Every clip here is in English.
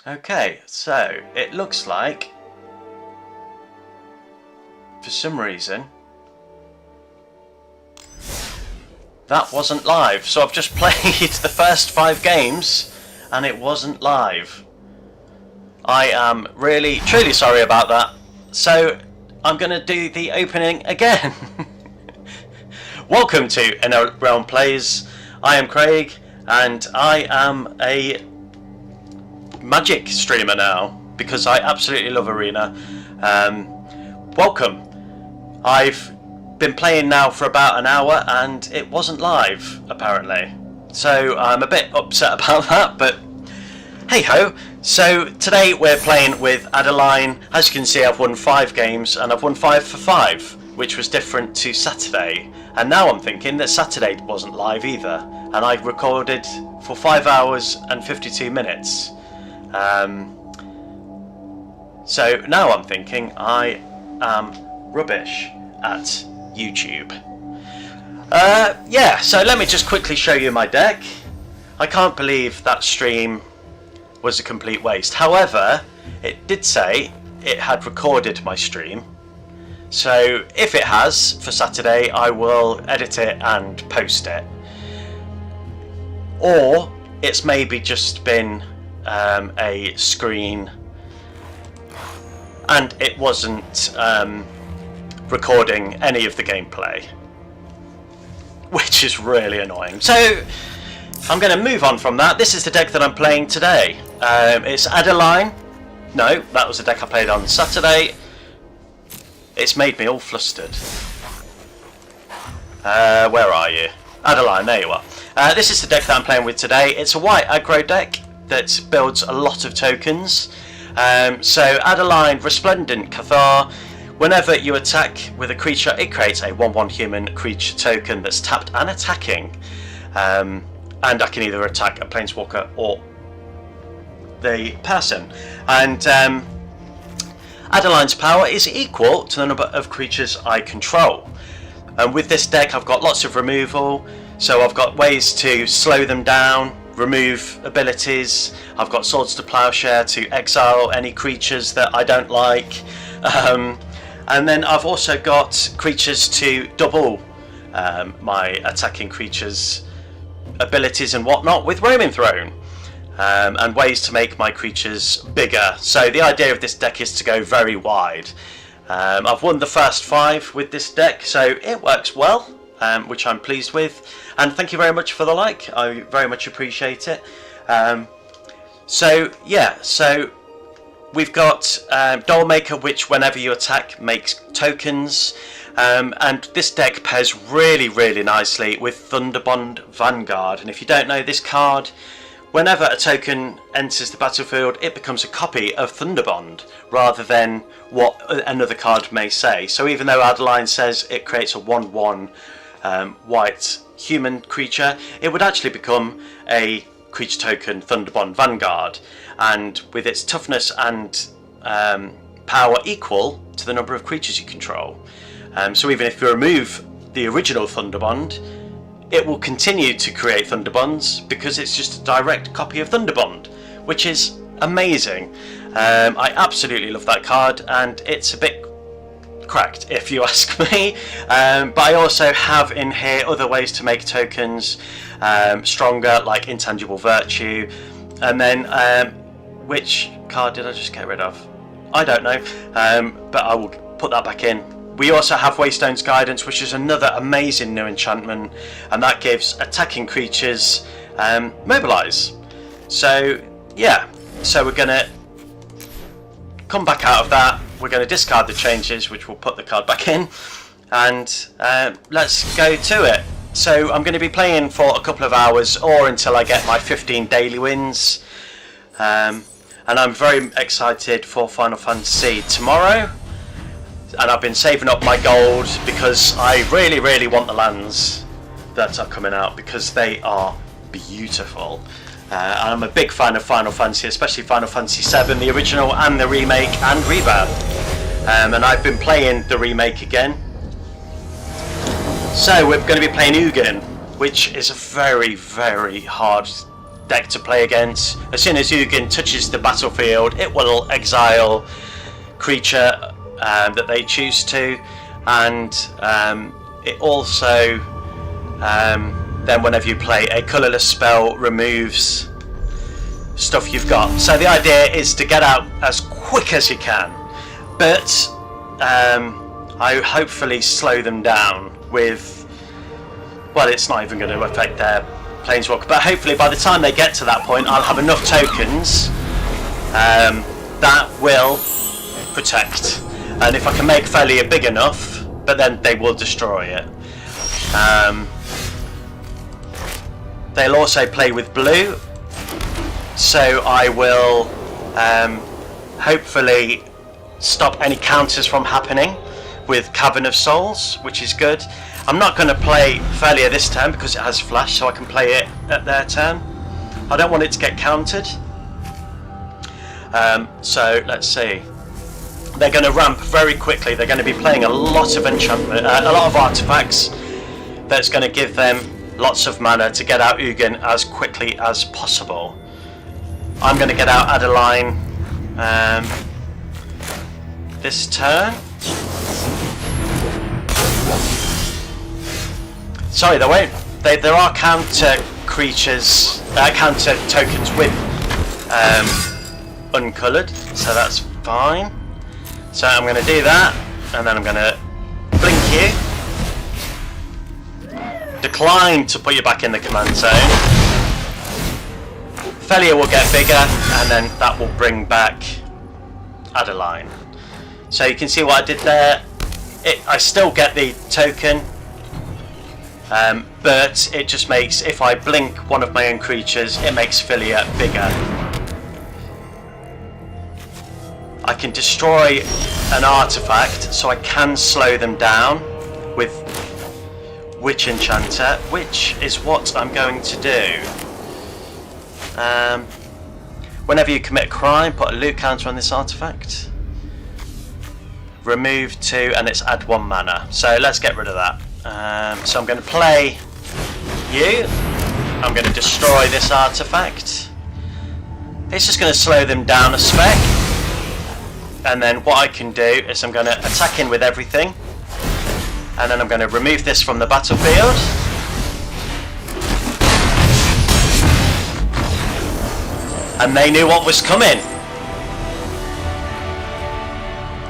Okay, so it looks like for some reason that wasn't live. So I've just played the first 5 games and it wasn't live. I am really, truly sorry about that. So I'm going to do the opening again. Welcome to Inner Realm Plays. I am Craig and I am a Magic streamer now because I absolutely love Arena. Welcome. I've been playing now for about an hour and it wasn't live apparently, so I'm a bit upset about that, but hey ho. So today we're playing with Adeline. As you can see, I've won 5 games and I've won 5 for 5, which was different to Saturday, and now I'm thinking that Saturday wasn't live either and I recorded for 5 hours and 52 minutes. So now I'm thinking I am rubbish at YouTube. Yeah, so let me just quickly show you my deck. I can't believe that stream was a complete waste. However, it did say it had recorded my stream. So if it has, for Saturday, I will edit it and post it. Or it's maybe just been a screen and it wasn't recording any of the gameplay, which is really annoying. So I'm going to move on from that. This is the deck that I'm playing today. It's Adeline. No, that was the deck I played on Saturday. It's made me all flustered. Where are you? Adeline, there you are. This is the deck that I'm playing with today. It's a white aggro deck that builds a lot of tokens. So Adeline, Respondent Cathar. Whenever you attack with a creature, it creates a 1/1 human creature token that's tapped and attacking. And I can either attack a planeswalker or the person. And Adeline's power is equal to the number of creatures I control. And with this deck, I've got lots of removal. So I've got ways to slow them down, remove abilities. I've got Swords to Plowshare to exile any creatures that I don't like. And then I've also got creatures to double my attacking creatures' abilities and whatnot with Roaming Throne, and ways to make my creatures bigger. So the idea of this deck is to go very wide. I've won the first 5 with this deck, so it works well, which I'm pleased with. And thank you very much for the like, I very much appreciate it. So yeah, so we've got Dollmaker, which whenever you attack makes tokens, and this deck pairs really, really nicely with Thunderbond Vanguard. And if you don't know this card, whenever a token enters the battlefield, it becomes a copy of Thunderbond rather than what another card may say. So even though Adeline says it creates a 1/1 white human creature, it would actually become a creature token Thunderbond Vanguard, and with its toughness and power equal to the number of creatures you control. So even if you remove the original Thunderbond, it will continue to create Thunderbonds because it's just a direct copy of Thunderbond, which is amazing. I absolutely love that card, and it's a bit cracked if you ask me, but I also have in here other ways to make tokens stronger, like Intangible Virtue. And then which card did I just get rid of? I don't know, but I will put that back in. We also have Waystone's Guidance, which is another amazing new enchantment, and that gives attacking creatures mobilize. So yeah, so we're going to come back out of that. We're going to discard the changes, which will put the card back in, and let's go to it. So I'm going to be playing for a couple of hours or until I get my 15 daily wins, and I'm very excited for Final Fantasy tomorrow, and I've been saving up my gold because I really, really want the lands that are coming out because they are beautiful. I'm a big fan of Final Fantasy, especially Final Fantasy VII, the original and the remake and revamp. And I've been playing the remake again. So we're going to be playing Ugin, which is a very, very hard deck to play against. As soon as Ugin touches the battlefield, it will exile creature that they choose to, and it also then whenever you play a colourless spell, removes stuff you've got. So the idea is to get out as quick as you can, but I hopefully slow them down with, well, it's not even going to affect their planeswalker, but hopefully by the time they get to that point I'll have enough tokens that will protect, and if I can make Felidar big enough, but then they will destroy it. They'll also play with blue, so I will hopefully stop any counters from happening with Cavern of Souls, which is good. I'm not going to play Felidar this turn because it has flash, so I can play it at their turn. I don't want it to get countered. So let's see. They're going to ramp very quickly. They're going to be playing a lot of enchantment, a lot of artifacts. That's going to give them lots of mana to get out Ugin as quickly as possible. I'm going to get out Adeline this turn. Sorry, there won't. There are counter creatures, counter tokens with uncoloured, so that's fine. So I'm going to do that, and then I'm going to blink you. Decline to put you back in the command zone. Felidar will get bigger, and then that will bring back Adeline. So you can see what I did there. I still get the token, but it just makes, if I blink one of my own creatures, it makes Felidar bigger. I can destroy an artifact, so I can slow them down with Witch Enchanter, which is what I'm going to do. Whenever you commit a crime, put a loot counter on this artifact. Remove 2, and it's add 1 mana. So let's get rid of that. So I'm going to play you. I'm going to destroy this artifact. It's just going to slow them down a spec. And then what I can do is I'm going to attack in with everything. And then I'm going to remove this from the battlefield. And they knew what was coming.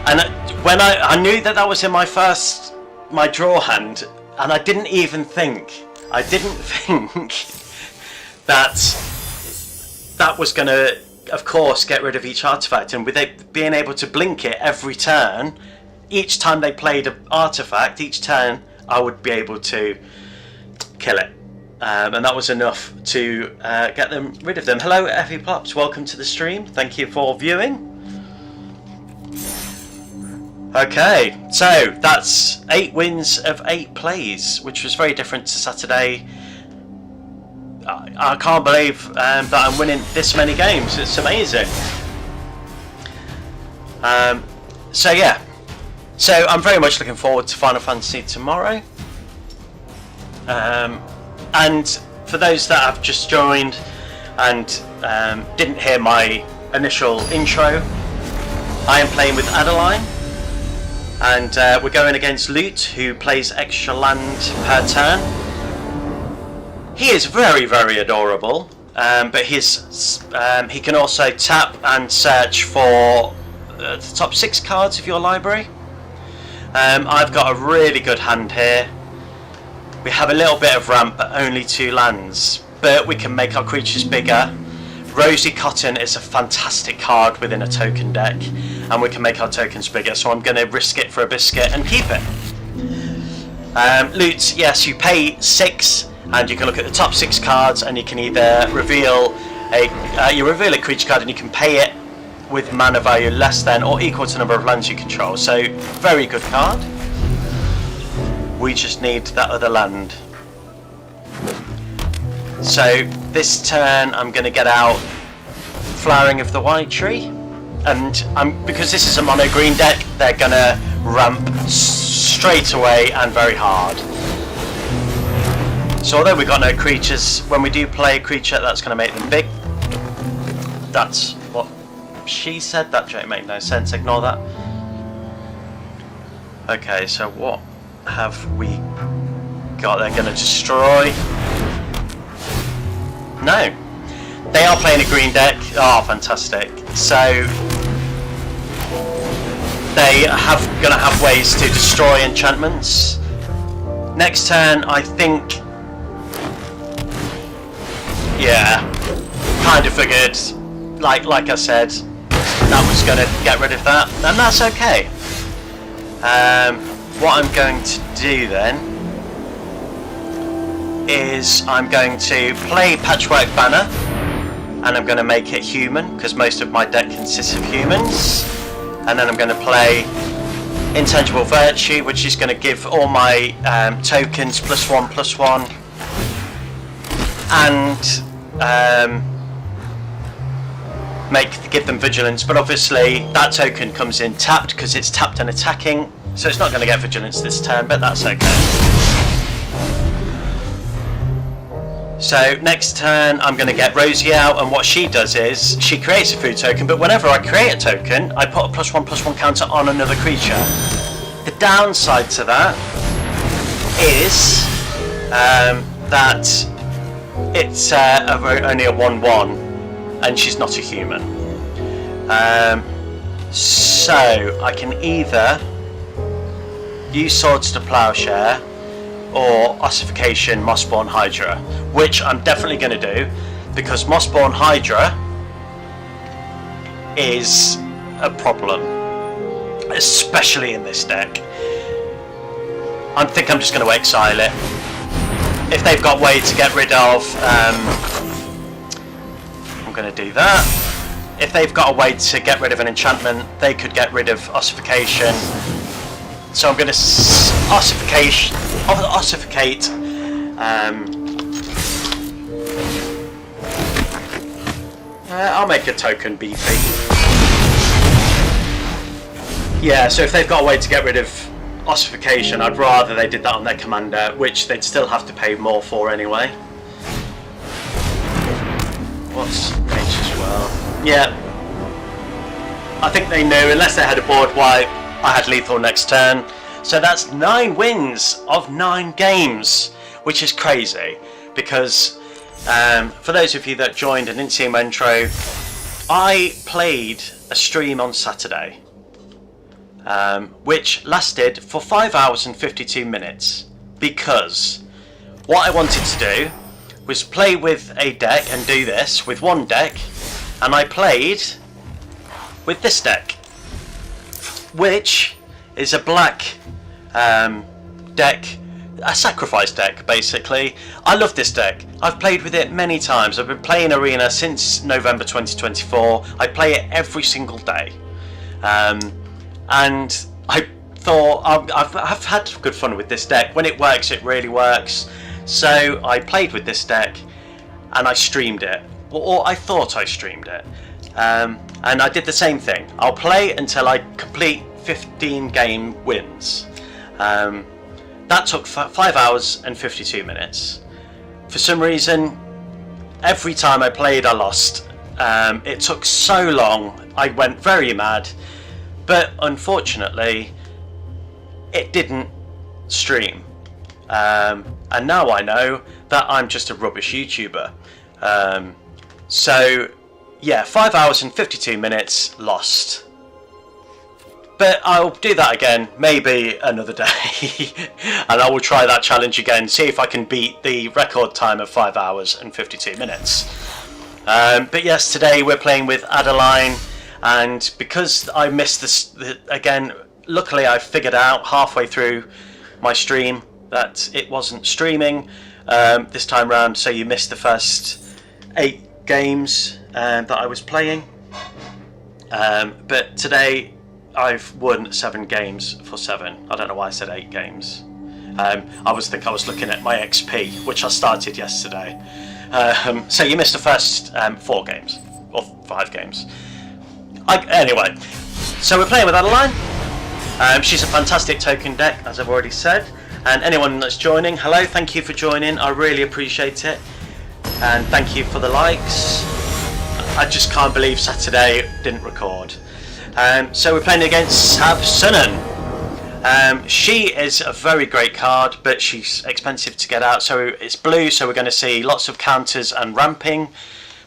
And when I knew that that was in my draw hand, and I didn't think that was going to, of course, get rid of each artifact. And with it being able to blink it every turn, each time they played an artifact, each turn I would be able to kill it. And that was enough to get them rid of them. Hello, Effie Plops, welcome to the stream. Thank you for viewing. Okay, so that's 8 wins of 8 plays, which was very different to Saturday. I can't believe that I'm winning this many games. It's amazing. So yeah, so I'm very much looking forward to Final Fantasy tomorrow. And for those that have just joined and didn't hear my initial intro, I am playing with Adeline, and we're going against Lute, who plays extra land per turn. He is very, very adorable, but he can also tap and search for the top 6 cards of your library. I've got a really good hand here. We have a little bit of ramp, but only 2 lands, but we can make our creatures bigger. Rosie Cotton is a fantastic card within a token deck, and we can make our tokens bigger, so I'm going to risk it for a biscuit and keep it. Loot, yes, you pay 6, and you can look at the top 6 cards, and you can either reveal a creature card, and you can pay it with mana value less than or equal to the number of lands you control. So very good card. We just need that other land. So this turn I'm going to get out Flowering of the White Tree, and because this is a mono green deck, they're going to ramp straight away and very hard. So although we've got no creatures, when we do play a creature, that's going to make them big. That's what she said. That don't make no sense. Ignore that. Okay, so what have we got? They're going to destroy. No. They are playing a green deck. Oh, fantastic. So they are going to have ways to destroy enchantments. Next turn, I think... Yeah, kind of figured, like I said, that was going to get rid of that, and that's okay. What I'm going to do then is I'm going to play Patchwork Banner, and I'm going to make it human, because most of my deck consists of humans, and then I'm going to play Intangible Virtue, which is going to give all my tokens +1/+1, and give them vigilance, but obviously that token comes in tapped because it's tapped and attacking, so it's not going to get vigilance this turn, but that's okay. So next turn I'm going to get Rosie out, and what she does is she creates a food token, but whenever I create a token I put a +1/+1 counter on another creature. The downside to that is that it's only a 1/1 and she's not a human. So I can either use Swords to Plowshare or Ossification Mossborn Hydra, which I'm definitely going to do because Mossborn Hydra is a problem, especially in this deck. I think I'm just going to exile it. If they've got way to get rid of, I'm going to do that. If they've got a way to get rid of an enchantment, they could get rid of Ossification. So I'm going to ossificate. I'll make a token beefy. Yeah, so if they've got a way to get rid of Ossification, I'd rather they did that on their commander, which they'd still have to pay more for anyway. What's Nature's Well? Yeah. I think they knew, unless they had a board wipe, I had lethal next turn. So that's 9 wins of 9 games, which is crazy. Because, for those of you that joined and didn't see my intro, I played a stream on Saturday. Which lasted for 5 hours and 52 minutes, because what I wanted to do was play with a deck and do this with one deck, and I played with this deck, which is a black deck, a sacrifice deck basically. I love this deck. I've played with it many times. I've been playing Arena since November 2024. I play it every single day. And I thought I've had good fun with this deck. When it works, it really works. So I played with this deck and I streamed it, or I thought I streamed it, and I did the same thing. I'll play until I complete 15 game wins. That took 5 hours and 52 minutes. For some reason, every time I played I lost. It took so long, I went very mad. But unfortunately, it didn't stream. And now I know that I'm just a rubbish YouTuber. So, yeah, 5 hours and 52 minutes lost. But I'll do that again, maybe another day. And I will try that challenge again, see if I can beat the record time of 5 hours and 52 minutes. But yes, today we're playing with Adeline. And because I missed this again, luckily I figured out halfway through my stream that it wasn't streaming this time round, so you missed the first 8 games that I was playing. But today I've won 7 games for 7. I don't know why I said 8 games. I was looking at my XP, which I started yesterday. So you missed the first 4 games, or 5 games. Anyway, so we're playing with Adeline. She's a fantastic token deck, as I've already said. And anyone that's joining, hello, thank you for joining. I really appreciate it. And thank you for the likes. I just can't believe Saturday didn't record. So we're playing against Sabsunan. She is a very great card, but she's expensive to get out. So it's blue, so we're going to see lots of counters and ramping.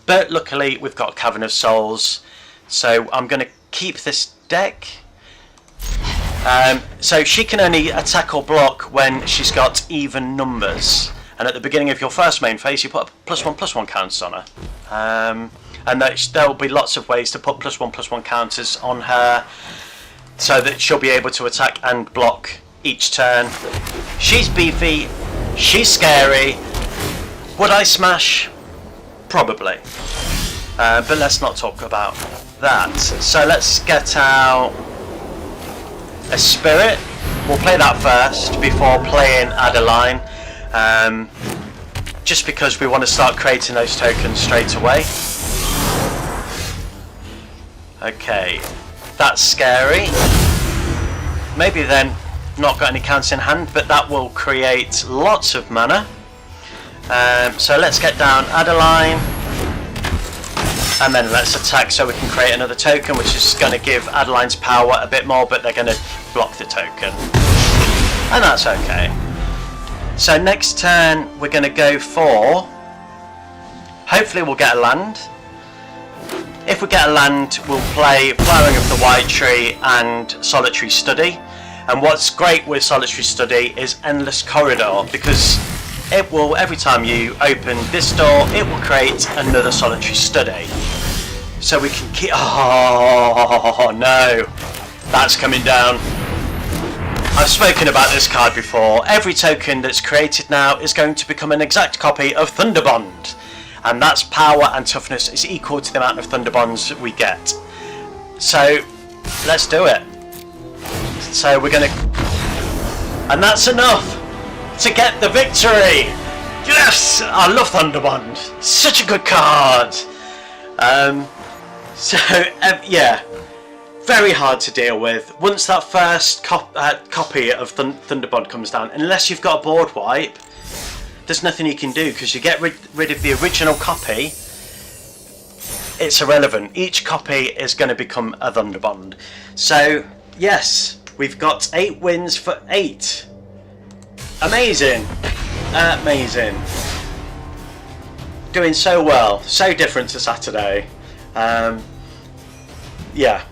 But luckily we've got Cavern of Souls. So I'm going to keep this deck. So she can only attack or block when she's got even numbers. And at the beginning of your first main phase, you put +1/+1 counters on her. And there'll be lots of ways to put +1/+1 counters on her, so that she'll be able to attack and block each turn. She's beefy, she's scary. Would I smash? Probably. But let's not talk about that. So let's get out a spirit. We'll play that first before playing Adeline. Just because we want to start creating those tokens straight away. Okay, that's scary. Maybe then not got any counts in hand, but that will create lots of mana. So let's get down Adeline, and then let's attack so we can create another token, which is going to give Adeline's power a bit more, but they're going to block the token, and that's okay. So next turn we're going to go for, hopefully we'll get a land. If we get a land, we'll play Flowering of the White Tree and Solitary Study. And what's great with Solitary Study is Endless Corridor, because it will, every time you open this door, it will create another Solitary Study. So we can keep, oh no, that's coming down. I've spoken about this card before. Every token that's created now is going to become an exact copy of Thunderbond. And that's power and toughness is equal to the amount of Thunderbonds we get. So let's do it. So we're going to, and that's enough to get the victory. Yes, I love Thunderbond. Such a good card. Yeah, very hard to deal with. Once that first copy of Thunderbond comes down, unless you've got a board wipe, there's nothing you can do, because you get rid of the original copy, it's irrelevant. Each copy is going to become a Thunderbond. So yes, we've got 8 wins for 8. Amazing, amazing. Doing so well, so different to Saturday. Yeah.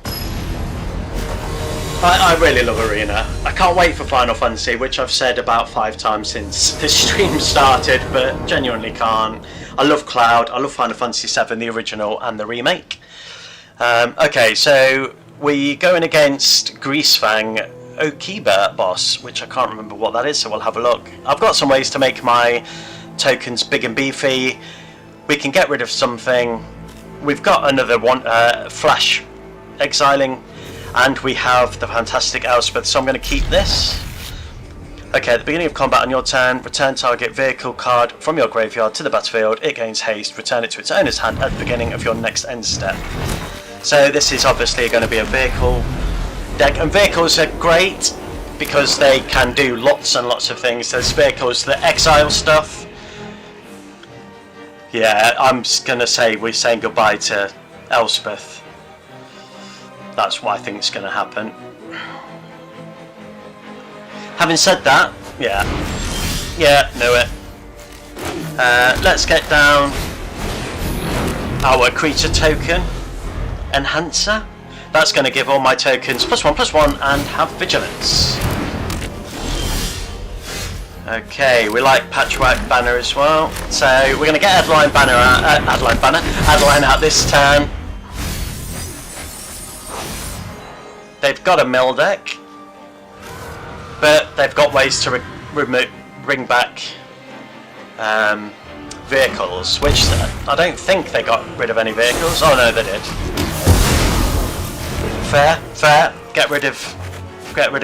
I really love Arena. I can't wait for Final Fantasy, which I've said about 5 times since this stream started, but genuinely can't. I love Cloud, I love Final Fantasy VII, the original and the remake. Okay, so we're going against Fang Okiba boss, which I can't remember what that is, so we'll have a look. I've got some ways to make my tokens big and beefy. We can get rid of something. We've got another one, Flash Exiling. And we have the fantastic Elspeth, so I'm going to keep this. Okay, at the beginning of combat on your turn, return target vehicle card from your graveyard to the battlefield. It gains haste, return it to its owner's hand at the beginning of your next end step. So this is obviously going to be a vehicle deck, and vehicles are great because they can do lots and lots of things. There's vehicles that exile stuff. Yeah, I'm just going to say we're saying goodbye to Elspeth. That's what I think is going to happen. Having said that, yeah, knew it. Let's get down our creature token enhancer. That's going to give all my tokens +1/+1 and have vigilance. Okay, we like Patchwork Banner as well. So we're going to get Adeline out this turn. They've got a mill deck, but they've got ways to bring back vehicles, which I don't think they got rid of any vehicles. Oh no, they did. Fair. Get rid of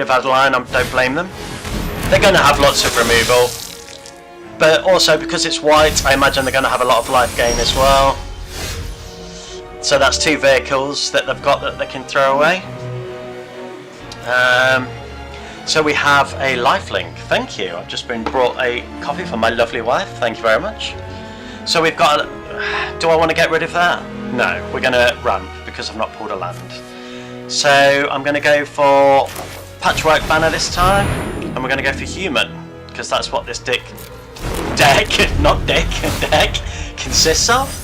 Adeline. I don't blame them. They're going to have lots of removal, but also because it's white, I imagine they're going to have a lot of life gain as well. So that's 2 vehicles that they've got that they can throw away. So we have a lifelink. Thank you. I've just been brought a coffee from my lovely wife. Thank you very much. So we've got... do I want to get rid of that? No. We're going to ramp because I've not pulled a land. So I'm going to go for Patchwork Banner this time. And we're going to go for Human. Because that's what this deck consists of.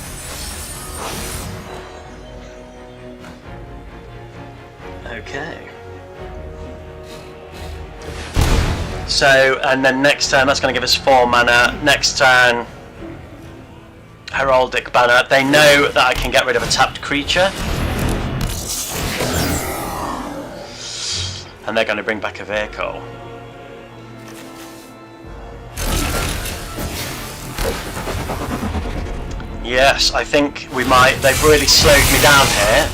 Okay. So, and then next turn, that's going to give us 4 mana. Next turn, Heraldic Banner. They know that I can get rid of a tapped creature. And they're going to bring back a vehicle. Yes, I think we might. They've really slowed me down here.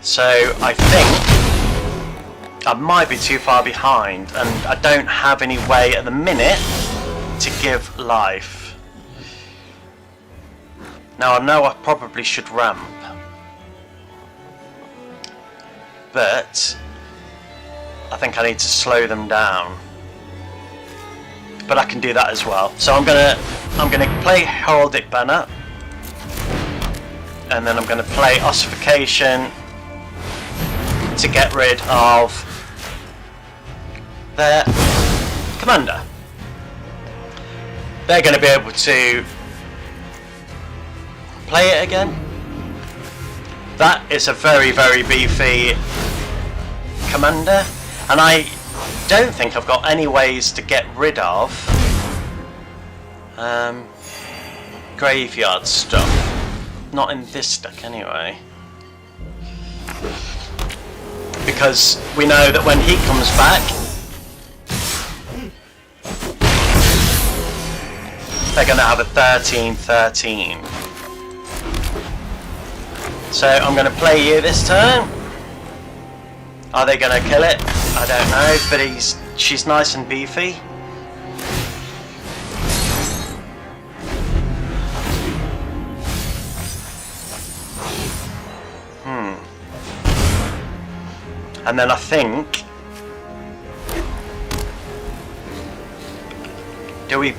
So I think I might be too far behind, and I don't have any way at the minute to give life. Now I know I probably should ramp, but I think I need to slow them down. But I can do that as well. So I'm gonna play Heraldic Banner, and then I'm gonna play Ossification to get rid of their commander. They're going to be able to play it again. That is a very, very beefy commander, and I don't think I've got any ways to get rid of graveyard stuff. Not in this deck anyway. Because we know that when he comes back, they're going to have a 13/13. So I'm going to play you this turn. Are they going to kill it? I don't know, but she's nice and beefy. And then I think, do we,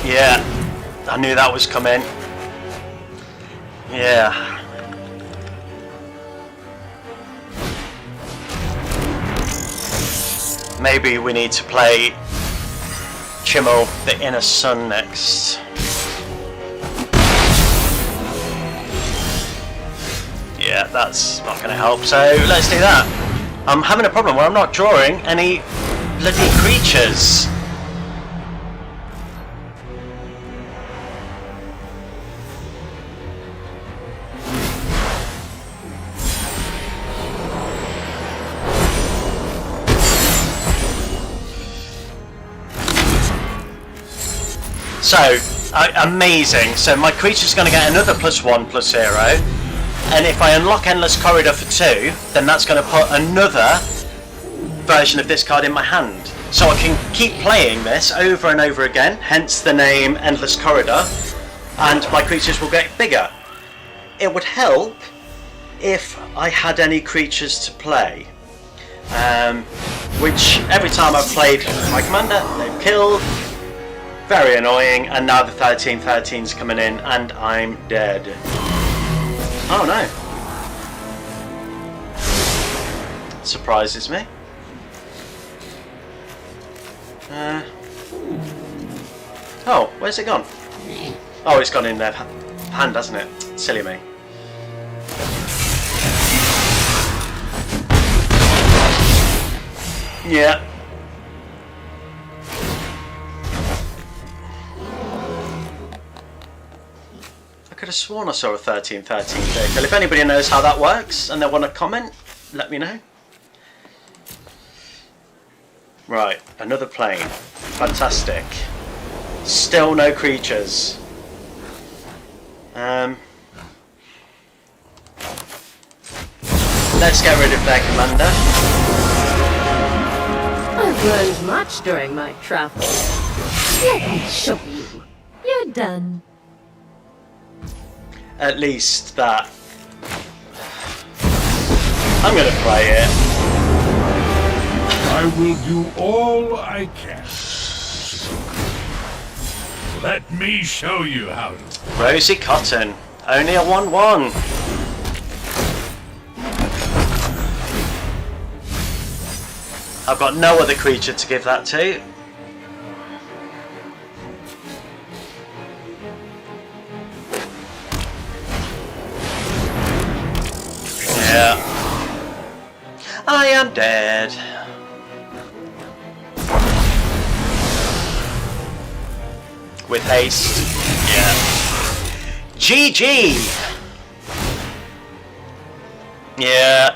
yeah, I knew that was coming. Yeah. Maybe we need to play Chimmel, the Inner Sun, next. Yeah, that's not going to help, so let's do that. I'm having a problem where I'm not drawing any bloody creatures. So, amazing. So my creature's going to get another +1/+0. And if I unlock Endless Corridor for 2, then that's going to put another version of this card in my hand. So I can keep playing this over and over again, hence the name Endless Corridor, and my creatures will get bigger. It would help if I had any creatures to play, which every time I've played my commander, they've killed. Very annoying, and now the 13/13's coming in, and I'm dead. Oh no. Surprises me. Oh, where's it gone? Oh, it's gone in their hand, hasn't it? Silly me. Yeah. I could have sworn I saw a 13/13 vehicle. If anybody knows how that works and they want to comment, let me know. Right, another plane. Fantastic. Still no creatures. Let's get rid of their commander. I've learned much during my travels. Let me show you. You're done. At least that I'm gonna play it. I will do all I can. Let me show you how to. Rosie Cotton. Only a 1/1. I've got no other creature to give that to. Yeah. I am dead. With haste. Yeah. GG! Yeah.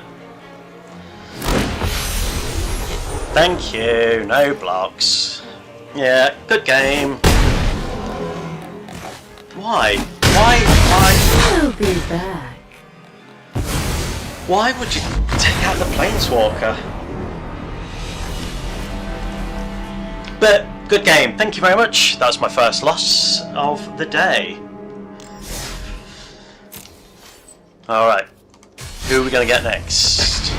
Thank you. No blocks. Yeah, good game. Why? Why? I'll be back. Why would you take out the Planeswalker? But good game. Thank you very much. That was my first loss of the day. Alright. Who are we going to get next?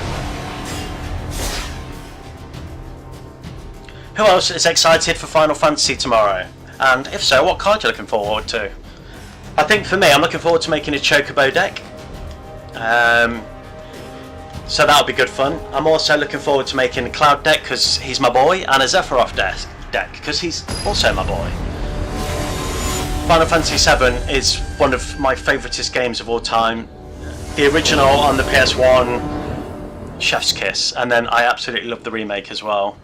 Who else is excited for Final Fantasy tomorrow? And if so, what card are you looking forward to? I think for me, I'm looking forward to making a Chocobo deck. So that'll be good fun. I'm also looking forward to making a Cloud deck because he's my boy, and a Zephyroth deck because he's also my boy. Final Fantasy VII is one of my favouriteest games of all time. The original on the PS1, chef's kiss, and then I absolutely love the remake as well.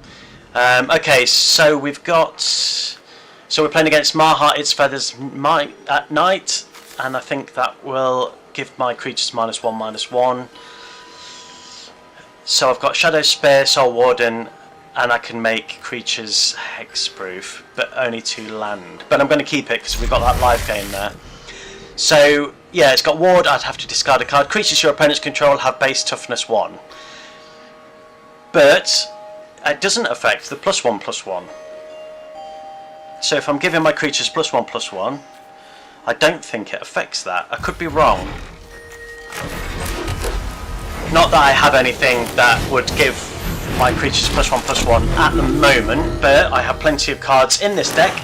Okay, so we've got... So we're playing against Marhearted Feathers at night, and I think that will give my creatures -1/-1. So I've got Shadow Spear, Soul Warden, and I can make creatures hexproof, but only to land. But I'm going to keep it because we've got that live game there. So yeah, it's got Ward. I'd have to discard a card. Creatures your opponents control have base toughness 1, but it doesn't affect the +1/+1. So if I'm giving my creatures +1/+1, I don't think it affects that. I could be wrong. Not that I have anything that would give my creatures +1/+1 at the moment, but I have plenty of cards in this deck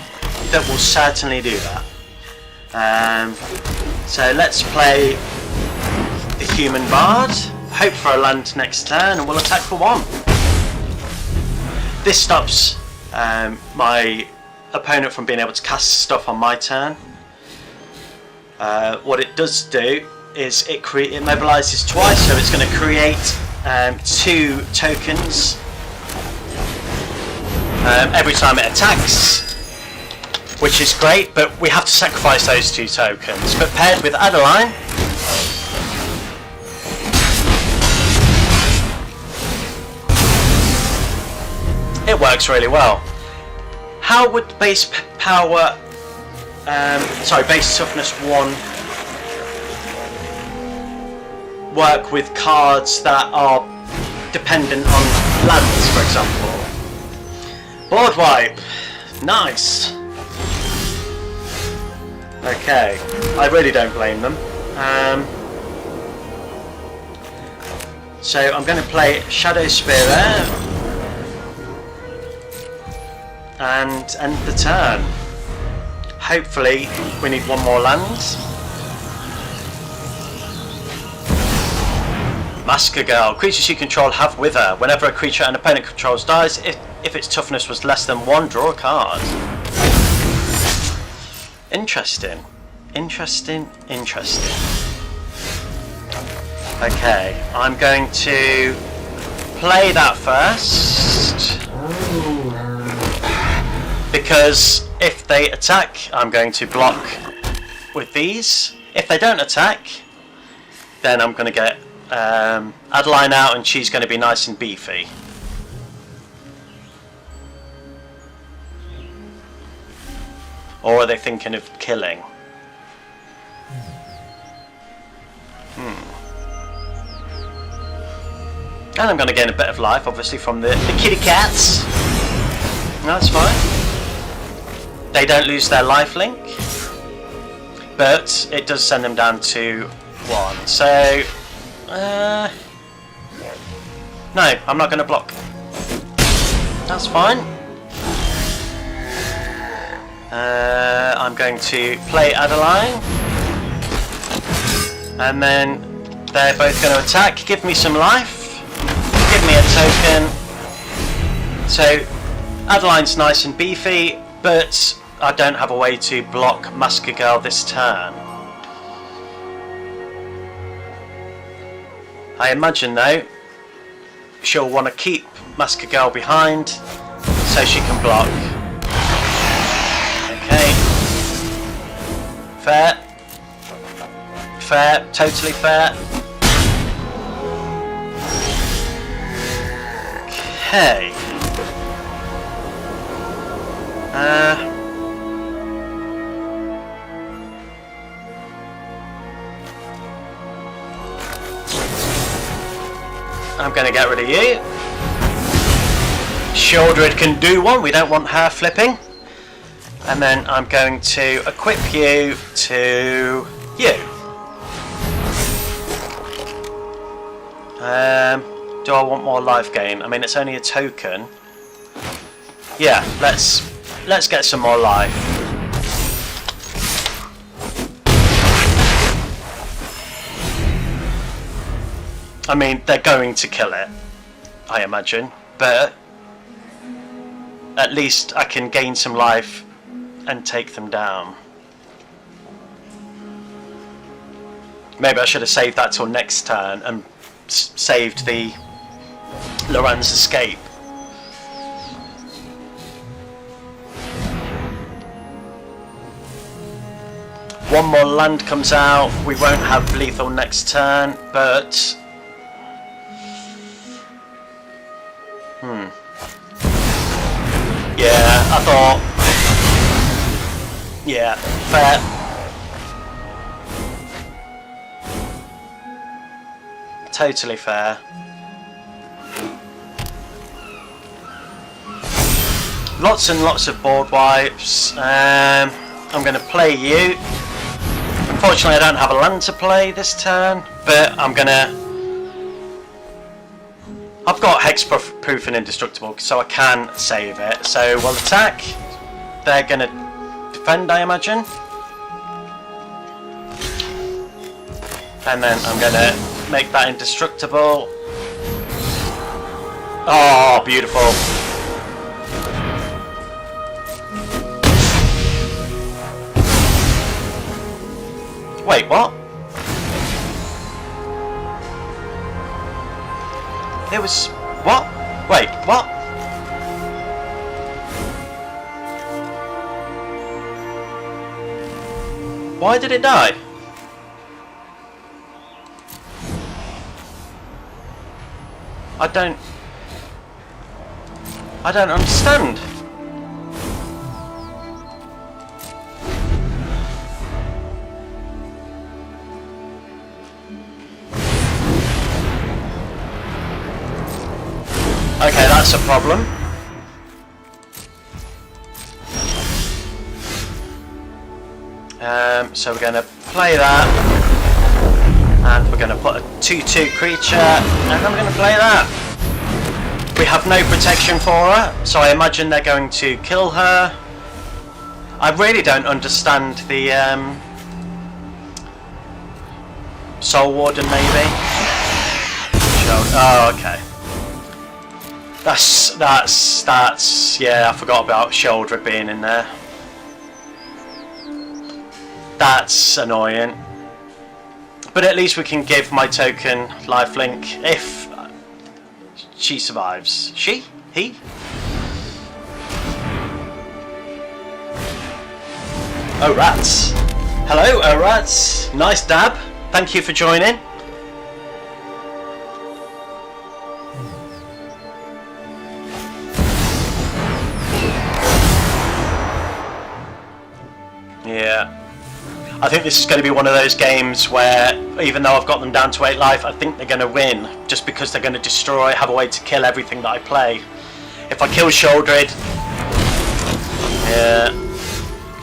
that will certainly do that. So let's play the Human Bard, hope for a land next turn, and we'll attack for 1. This stops my opponent from being able to cast stuff on my turn. What it does do is it mobilises twice, so it's going to create 2 tokens every time it attacks, which is great, but we have to sacrifice those 2 tokens. But paired with Adeline, it works really well. How would base power, base toughness 1 work with cards that are dependent on lands, for example? Board wipe, nice. Okay, I really don't blame them. So I'm going to play Shadow Spear there and end the turn. Hopefully we need 1 more land. Masker Girl. Creatures you control have Wither. Whenever a creature an opponent controls dies, if its toughness was less than 1, draw a card. Interesting. Interesting. Okay, I'm going to play that first, because if they attack, I'm going to block with these. If they don't attack, then I'm going to get Adeline out, and she's going to be nice and beefy. Or are they thinking of killing? And I'm going to gain a bit of life, obviously, from the kitty cats. That's fine. They don't lose their lifelink, but it does send them down to 1. So, No, I'm not going to block. That's fine. I'm going to play Adeline. And then they're both going to attack. Give me some life. Give me a token. So Adeline's nice and beefy, but I don't have a way to block Masker Girl this turn. I imagine though she'll want to keep Masker Girl behind so she can block. Okay. Fair. Fair. Totally fair. Okay. I'm going to get rid of you. Shieldred can do one. We don't want her flipping. And then I'm going to equip you to you. Do I want more life gain? I mean, it's only a token. Yeah, let's get some more life. I mean, they're going to kill it, I imagine, but at least I can gain some life and take them down. Maybe I should have saved that till next turn and saved the Loran's escape. One more land comes out. We won't have lethal next turn, but yeah, I thought. Yeah, fair. Totally fair. Lots and lots of board wipes. I'm going to play you. Unfortunately, I don't have a land to play this turn, but I'm going to. I've got hexproof and indestructible, so I can save it. So we'll attack. They're going to defend, I imagine. And then I'm going to make that indestructible. Oh, beautiful. Wait, what? It was... what? Wait, what? Why did it die? I don't understand. Okay, that's a problem. So we're going to play that, and we're going to put a 2/2 creature, and I'm going to play that. We have no protection for her, so I imagine they're going to kill her. I really don't understand the Soul Warden, maybe. Oh, okay. That's yeah, I forgot about Shieldred being in there. That's annoying. But at least we can give my token lifelink if she survives. She? He? Oh, rats. Hello, oh, rats. Nice dab. Thank you for joining. Yeah. I think this is going to be one of those games where, even though I've got them down to 8 life, I think they're going to win, just because they're going to destroy, have a way to kill everything that I play. If I kill Shieldred... yeah,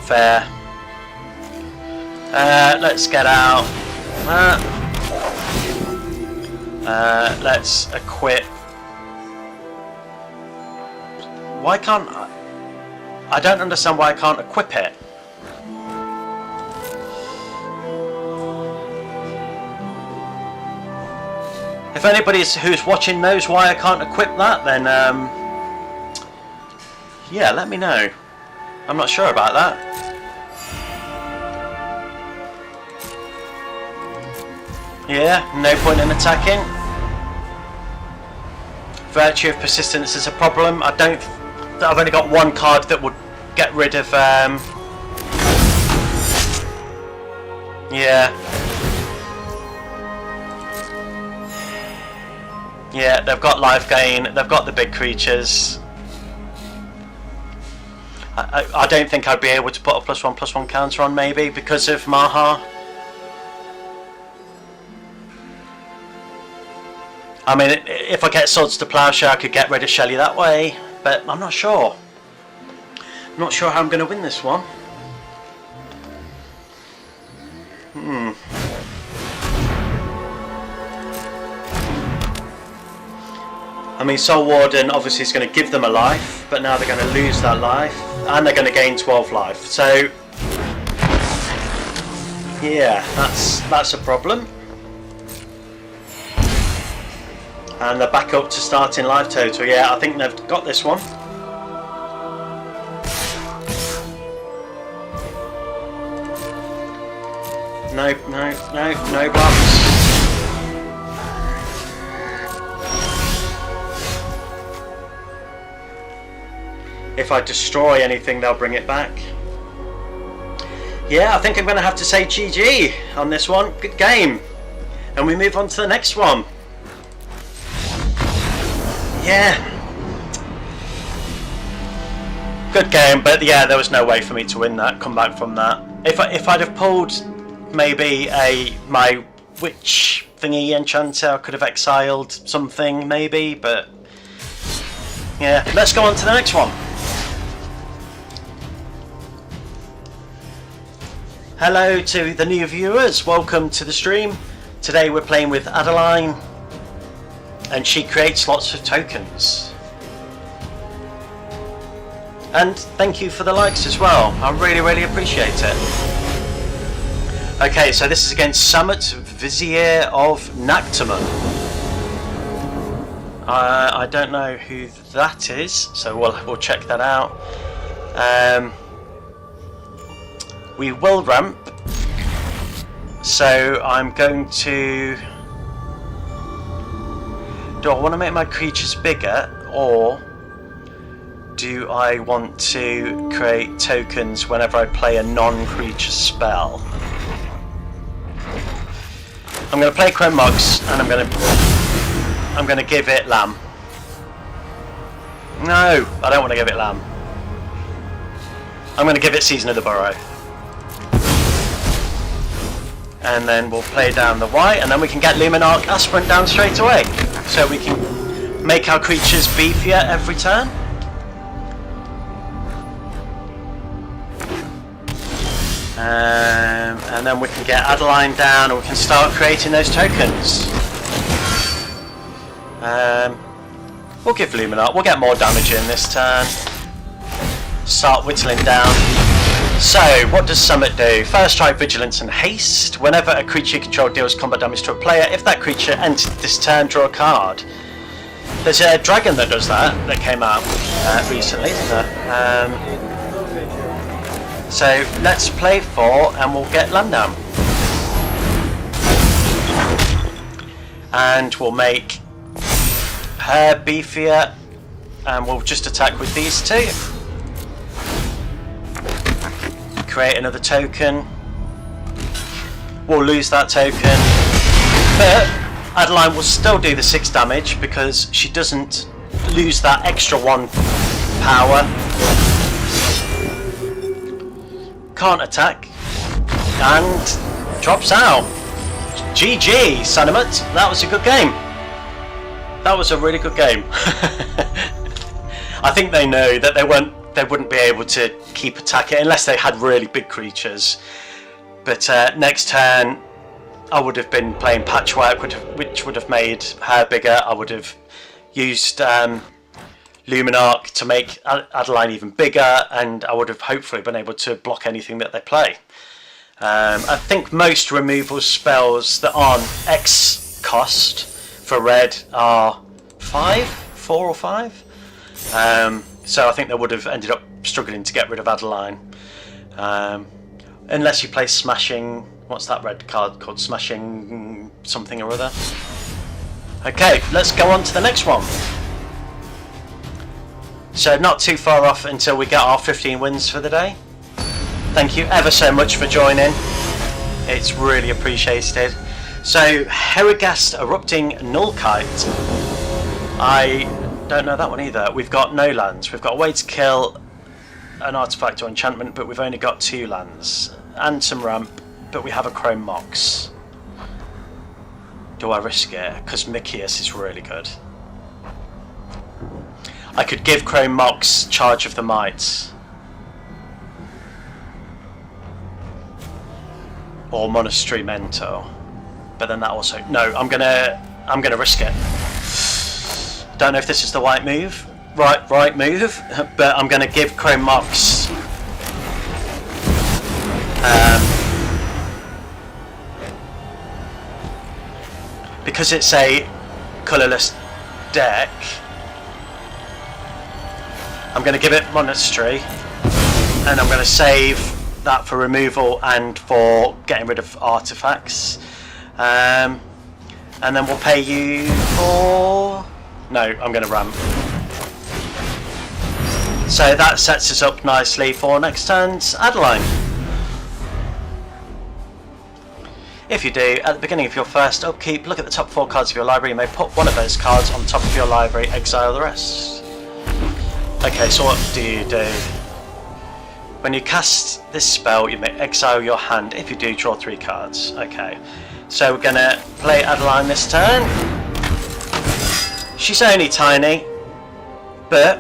fair. Let's get out that. Let's equip Why can't I don't understand why I can't equip it. If anybody who's watching knows why I can't equip that, then yeah, let me know. I'm not sure about that. Yeah, no point in attacking. Virtue of Persistence is a problem. I've only got one card that would get rid of yeah. Yeah, they've got life gain, they've got the big creatures. I don't think I'd be able to put a +1/+1 counter on, maybe, because of Maha. I mean, if I get Swords to Plowshare, I could get rid of Shelly that way, but I'm not sure. I'm not sure how I'm going to win this one. I mean, Soul Warden obviously is going to give them a life, but now they're going to lose that life, and they're going to gain 12 life. So, yeah, that's a problem. And they're back up to starting life total. Yeah, I think they've got this one. No blocks. If I destroy anything, they'll bring it back. Yeah, I think I'm going to have to say GG on this one. Good game. And we move on to the next one. Yeah. Good game, but yeah, there was no way for me to win that, come back from that. If I'd have pulled maybe my witch thingy enchanter, I could have exiled something maybe, but yeah, let's go on to the next one. Hello to the new viewers, welcome to the stream. Today we're playing with Adeline, and she creates lots of tokens. And thank you for the likes as well, I really appreciate it. Okay, so this is against Summit Vizier of Nactamon. I don't know who that is, so we'll check that out. We will ramp, so I'm going to... Do I want to make my creatures bigger, or do I want to create tokens whenever I play a non-creature spell? I'm going to play Chrome Mox, and I'm going to give it Lamb. No, I don't want to give it Lamb. I'm going to give it Season of the Burrow. And then we'll play down the white, and then we can get Luminarch Aspirant down straight away. So we can make our creatures beefier every turn. And then we can get Adeline down, and we can start creating those tokens. We'll give Luminarch, we'll get more damage in this turn. Start whittling down. So, what does Summit do? First strike, Vigilance and Haste. Whenever a creature you control deals combat damage to a player, if that creature entered this turn, draw a card. There's a dragon that does that came out recently, isn't there? So, let's play 4 and we'll get Lamb down. And we'll make her beefier, and we'll just attack with these two. Create another token. We'll lose that token, but Adeline will still do the 6 damage because she doesn't lose that extra 1 power. Can't attack and drops out. GG, Sanamat. That was a good game. That was a really good game. I think they know that they wouldn't be able to keep attacking unless they had really big creatures. But next turn I would have been playing Patchwork, which would have made her bigger. I would have used Luminarch to make Adeline even bigger, and I would have hopefully been able to block anything that they play. I think most removal spells that aren't X cost for red are 4 or 5. So I think they would have ended up struggling to get rid of Adeline. Unless you play Smashing, what's that red card called? Smashing something or other. Okay, let's go on to the next one. So not too far off until we get our 15 wins for the day. Thank you ever so much for joining. It's really appreciated. So, Heragast Erupting Nullkite. I don't know that one either. We've got no lands. We've got a way to kill an artifact or enchantment, but we've only got 2 lands. And some ramp, but we have a Chrome Mox. Do I risk it? Because Mikius is really good. I could give Chrome Mox Charge of the Might. Or Monastery Mentor. But then that also... No, I'm gonna risk it. Don't know if this is the right move. Right move. But I'm gonna give Chrome Mox... because it's a colourless deck, I'm going to give it Monastery, and I'm going to save that for removal and for getting rid of artifacts, and then we'll pay you for... No, I'm going to ramp. So that sets us up nicely for next turn's Adeline. If you do, at the beginning of your first upkeep, look at the top 4 cards of your library. You may put one of those cards on top of your library, exile the rest. Okay, so what do you do? When you cast this spell, you may exile your hand. If you do, draw 3 cards. Okay, so we're going to play Adeline this turn. She's only tiny, but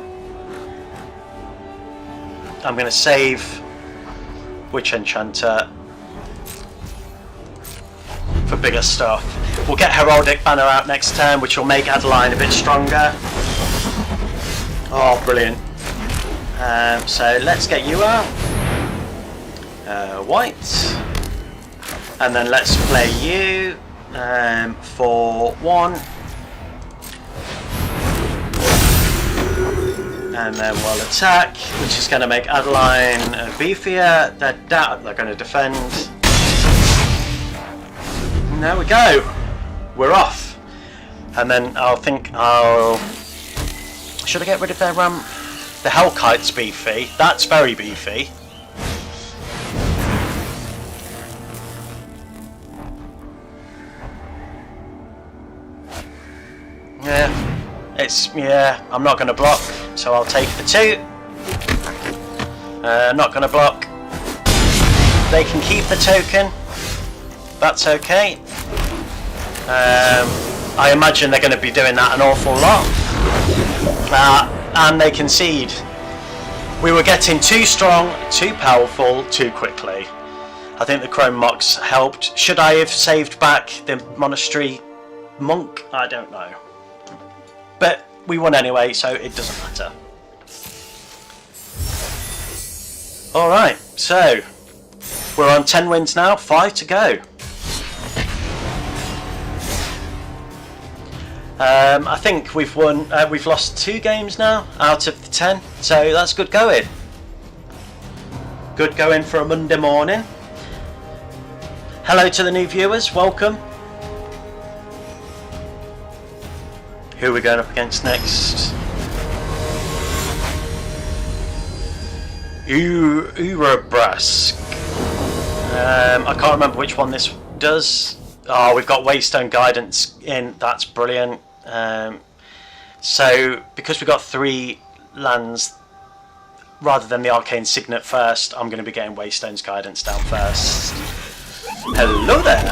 I'm going to save Witch Enchanter for bigger stuff. We'll get Heraldic Banner out next turn, which will make Adeline a bit stronger. Oh, brilliant. So let's get you out. White. And then let's play you for 1. And then we'll attack, which is going to make Adeline beefier. They're going to defend. There we go. We're off. And then should I get rid of their ramp? The Hellkite's beefy. That's very beefy. Yeah, I'm not going to block, so I'll take the 2. Not going to block. They can keep the token. That's okay. I imagine they're going to be doing that an awful lot. And they concede. We were getting too strong, too powerful, too quickly. I think the Chrome Mox helped. Should I have saved back the Monastery Monk? I don't know. But we won anyway, so it doesn't matter. Alright, so we're on 10 wins now, 5 to go. I think we've lost 2 games now out of the 10, so that's good going. Good going for a Monday morning. Hello to the new viewers, welcome. Who are we going up against next? Urabrask. I can't remember which one this does. Oh, we've got Waystone Guidance in, that's brilliant. So, because we've got 3 lands, rather than the Arcane Signet first, I'm going to be getting Waystone's Guidance down first. Hello there!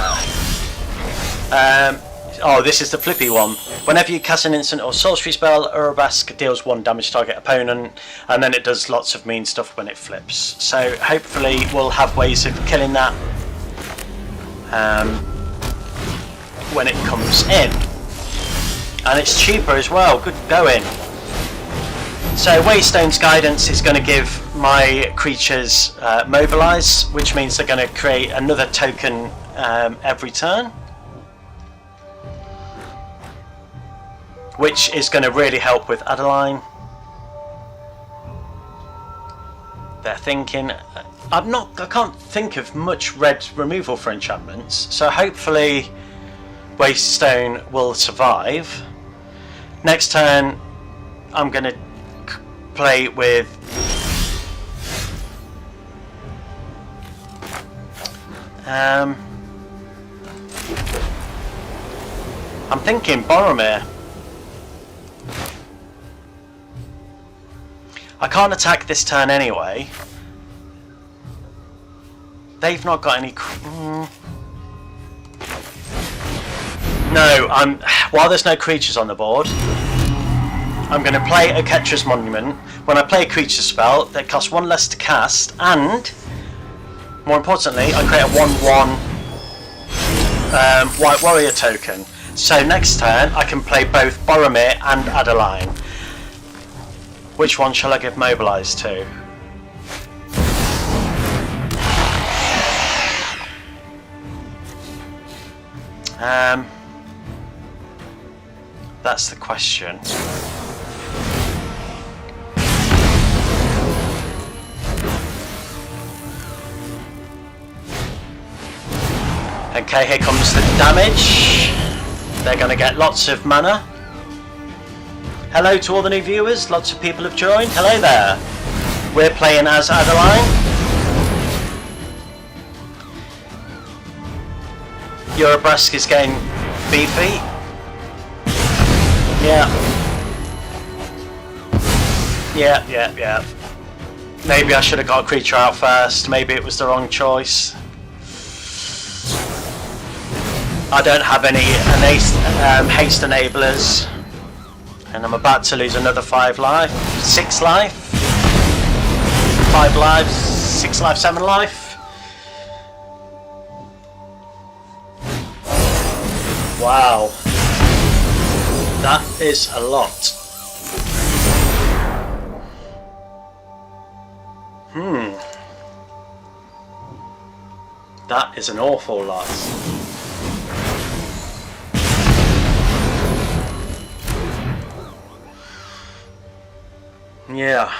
Oh, this is the flippy one. Whenever you cast an instant or sorcery spell, Urabrask deals 1 damage to target opponent, and then it does lots of mean stuff when it flips. So hopefully we'll have ways of killing that when it comes in. And it's cheaper as well, good going. So Waystone's Guidance is going to give my creatures mobilize, which means they're going to create another token every turn, which is going to really help with Adeline. They're thinking. I can't think of much red removal for enchantments, so hopefully Waystone will survive. Next turn I'm going to play with I'm thinking Boromir. I can't attack this turn anyway. They've not got any. No, while there's no creatures on the board, I'm going to play a Ketra's Monument. When I play a creature spell, that costs 1 less to cast, and more importantly, I create a 1/1 White Warrior token. So next turn, I can play both Boromir and Adeline. Which one shall I give Mobilize to? That's the question. Okay, here comes the damage. They're going to get lots of mana. Hello to all the new viewers. Lots of people have joined. Hello there. We're playing as Adeline. Eurobrask is getting beefy. Yeah. Maybe I should have got a creature out first. Maybe it was the wrong choice. I don't have any haste enablers. And I'm about to lose another 5 life. 6 life. 5 lives. 6 life, 7 life. Wow. That is a lot. That is an awful lot. Yeah.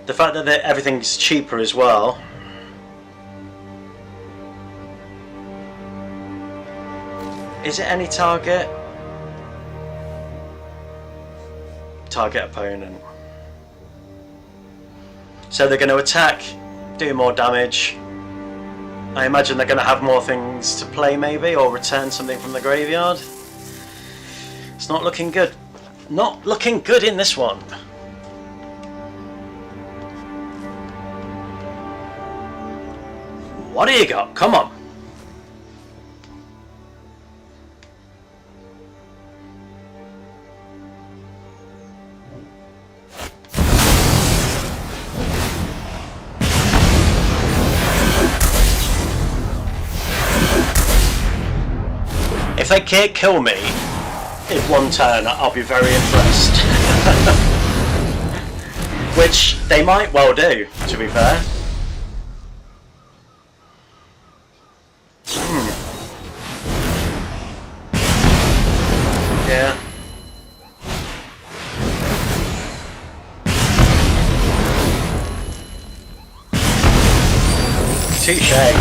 The fact that everything's cheaper as well. Is it any target? Target opponent. So they're going to attack, do more damage. I imagine they're going to have more things to play maybe, or return something from the graveyard. It's not looking good. Not looking good in this one. What do you got? Come on. If they can't kill me in 1 turn, I'll be very impressed. Which they might well do, to be fair. Yeah. Touche.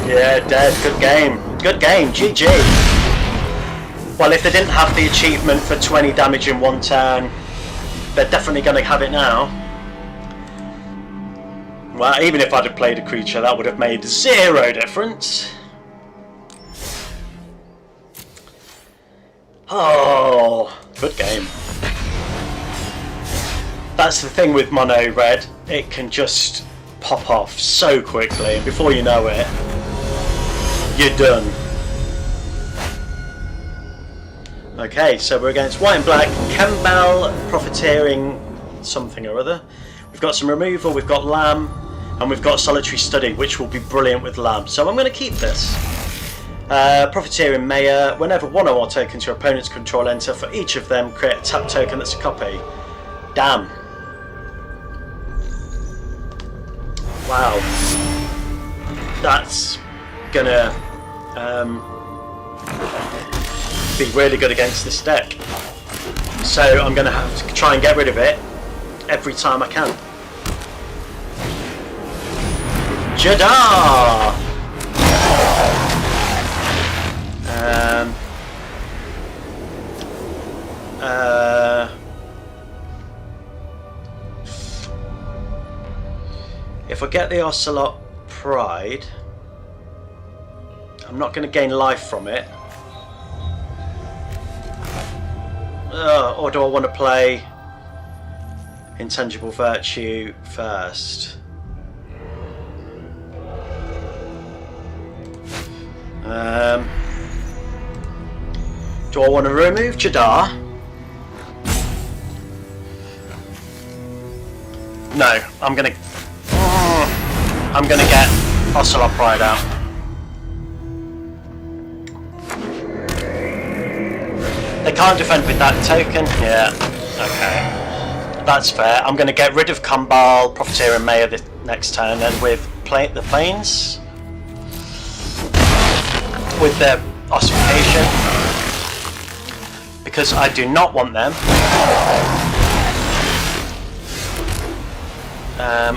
Yeah, dead. Good game. Good game. GG. Well, if they didn't have the achievement for 20 damage in 1 turn, they're definitely going to have it now. Well, even if I'd have played a creature, that would have made 0 difference. Oh, good game. That's the thing with mono red. It can just pop off so quickly, and before you know it, you're done. Okay, so we're against white and black. Campbell, Profiteering something or other. We've got some removal, we've got Lamb, and And we've got Solitary Study, which will be brilliant with Lamb. So I'm going to keep this. Profiteering Mayor. Whenever one or more tokens your opponents control enter, for each of them, create a tap token that's a copy. Damn. Wow. That's gonna be really good against this deck. So I'm going to have to try and get rid of it every time I can. Jada! If I get the Ocelot Pride, I'm not going to gain life from it. Or do I want to play Intangible Virtue first? Do I want to remove Jadar? No, I'm gonna get Ocelot Pride out. They can't defend with that token. Yeah, okay, that's fair. I'm gonna get rid of Kumbal, Profiteer, and Mayor this next turn, and with the Plains, with their ossification, because I do not want them.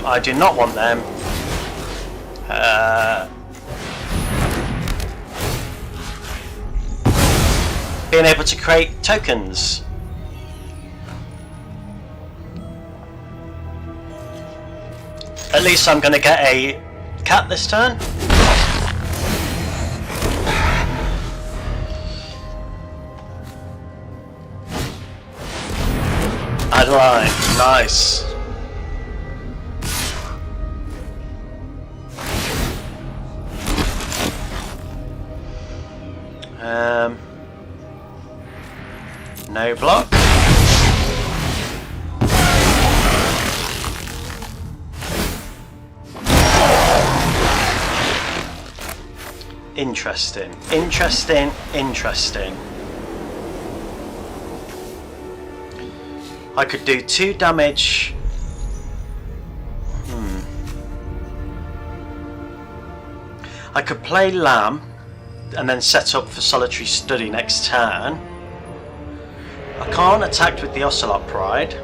I do not want them. Being able to create tokens. At least I'm going to get a cat this turn. Adeline, nice. No block. Interesting, interesting, interesting. I could do 2 damage. I could play Lamb and then set up for Solitary Study next turn. I can't attack with the Ocelot Pride.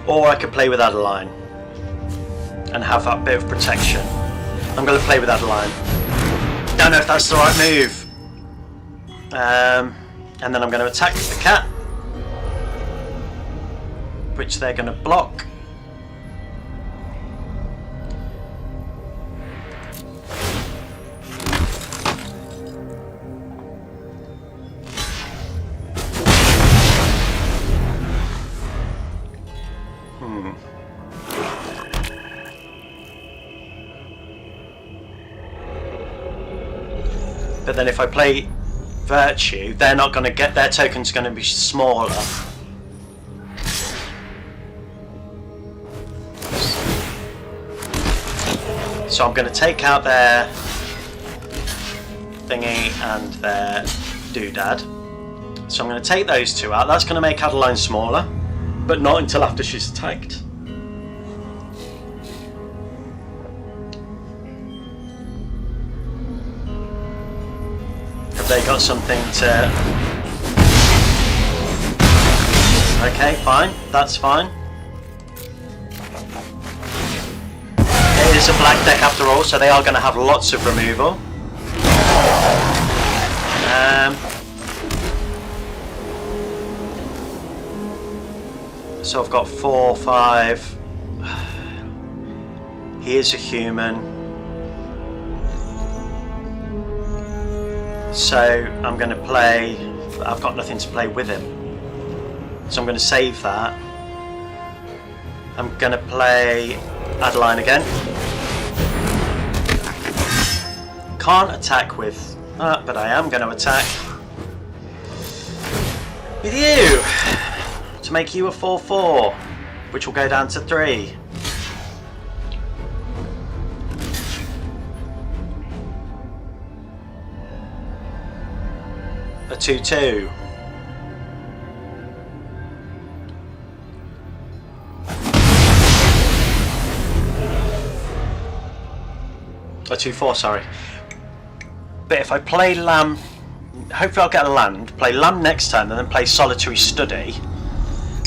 Or I could play with Adeline and have that bit of protection. I'm going to play with Adeline. Don't know if that's the right move. And then I'm going to attack the cat, which they're going to block. But then if I play Virtue, they're not going to get, their token's going to be smaller. So I'm going to take out their thingy and their doodad. So I'm going to take those 2 out. That's going to make Adeline smaller, but not until after she's attacked. They got something to... Okay, fine, that's fine. It is a black deck after all, so they are going to have lots of removal. So I've got 4, 5. He is a human. So I'm going to play, I've got nothing to play with him, so I'm going to save that. I'm going to play Adeline again. Can't attack with that, but I am going to attack with you to make you a 4/4. which will go down to 3. A 2/2. A 2/4, sorry. But if I play Lamb, hopefully I'll get a land, play Lamb next turn and then play Solitary Study.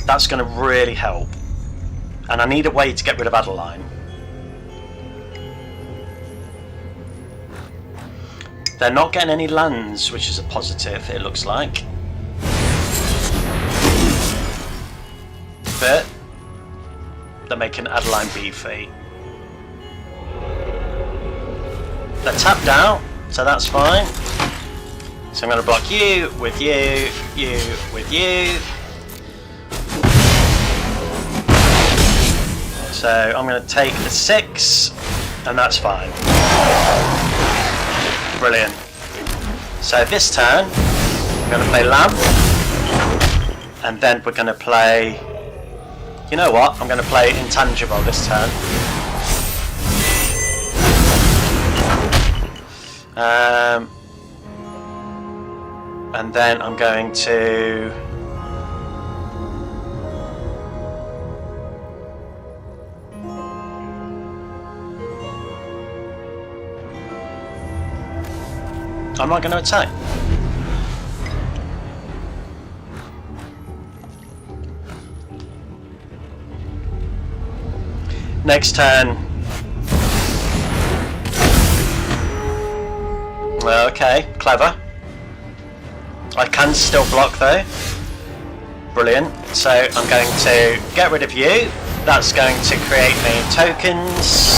That's going to really help. And I need a way to get rid of Adeline. They're not getting any lands, which is a positive, it looks like. But they're making Adeline beefy. They're tapped out, so that's fine. So I'm going to block you, with you, with you. So I'm going to take the 6, and that's fine. Brilliant. So this turn, I'm going to play Lamb, and then we're going to play... You know what? I'm going to play Intangible this turn. And then I'm going to... I'm not going to attack. Next turn. Okay, clever. I can still block though. Brilliant. So I'm going to get rid of you. That's going to create me tokens.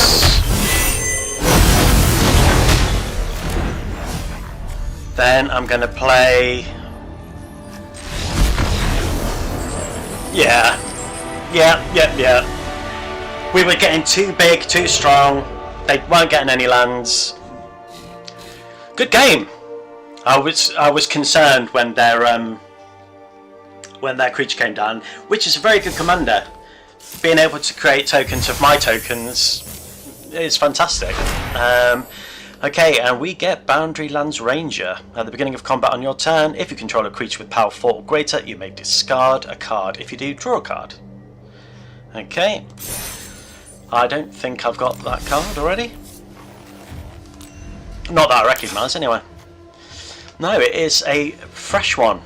Then I'm going to play... Yeah. We were getting too big, too strong. They weren't getting any lands. Good game. I was concerned when their creature came down, which is a very good commander. Being able to create tokens of my tokens is fantastic. Okay, and we get Boundary Lands Ranger. At the beginning of combat on your turn, if you control a creature with power 4 or greater, you may discard a card. If you do, draw a card. Okay. I don't think I've got that card already. Not that I recognise, anyway. No, it is a fresh one.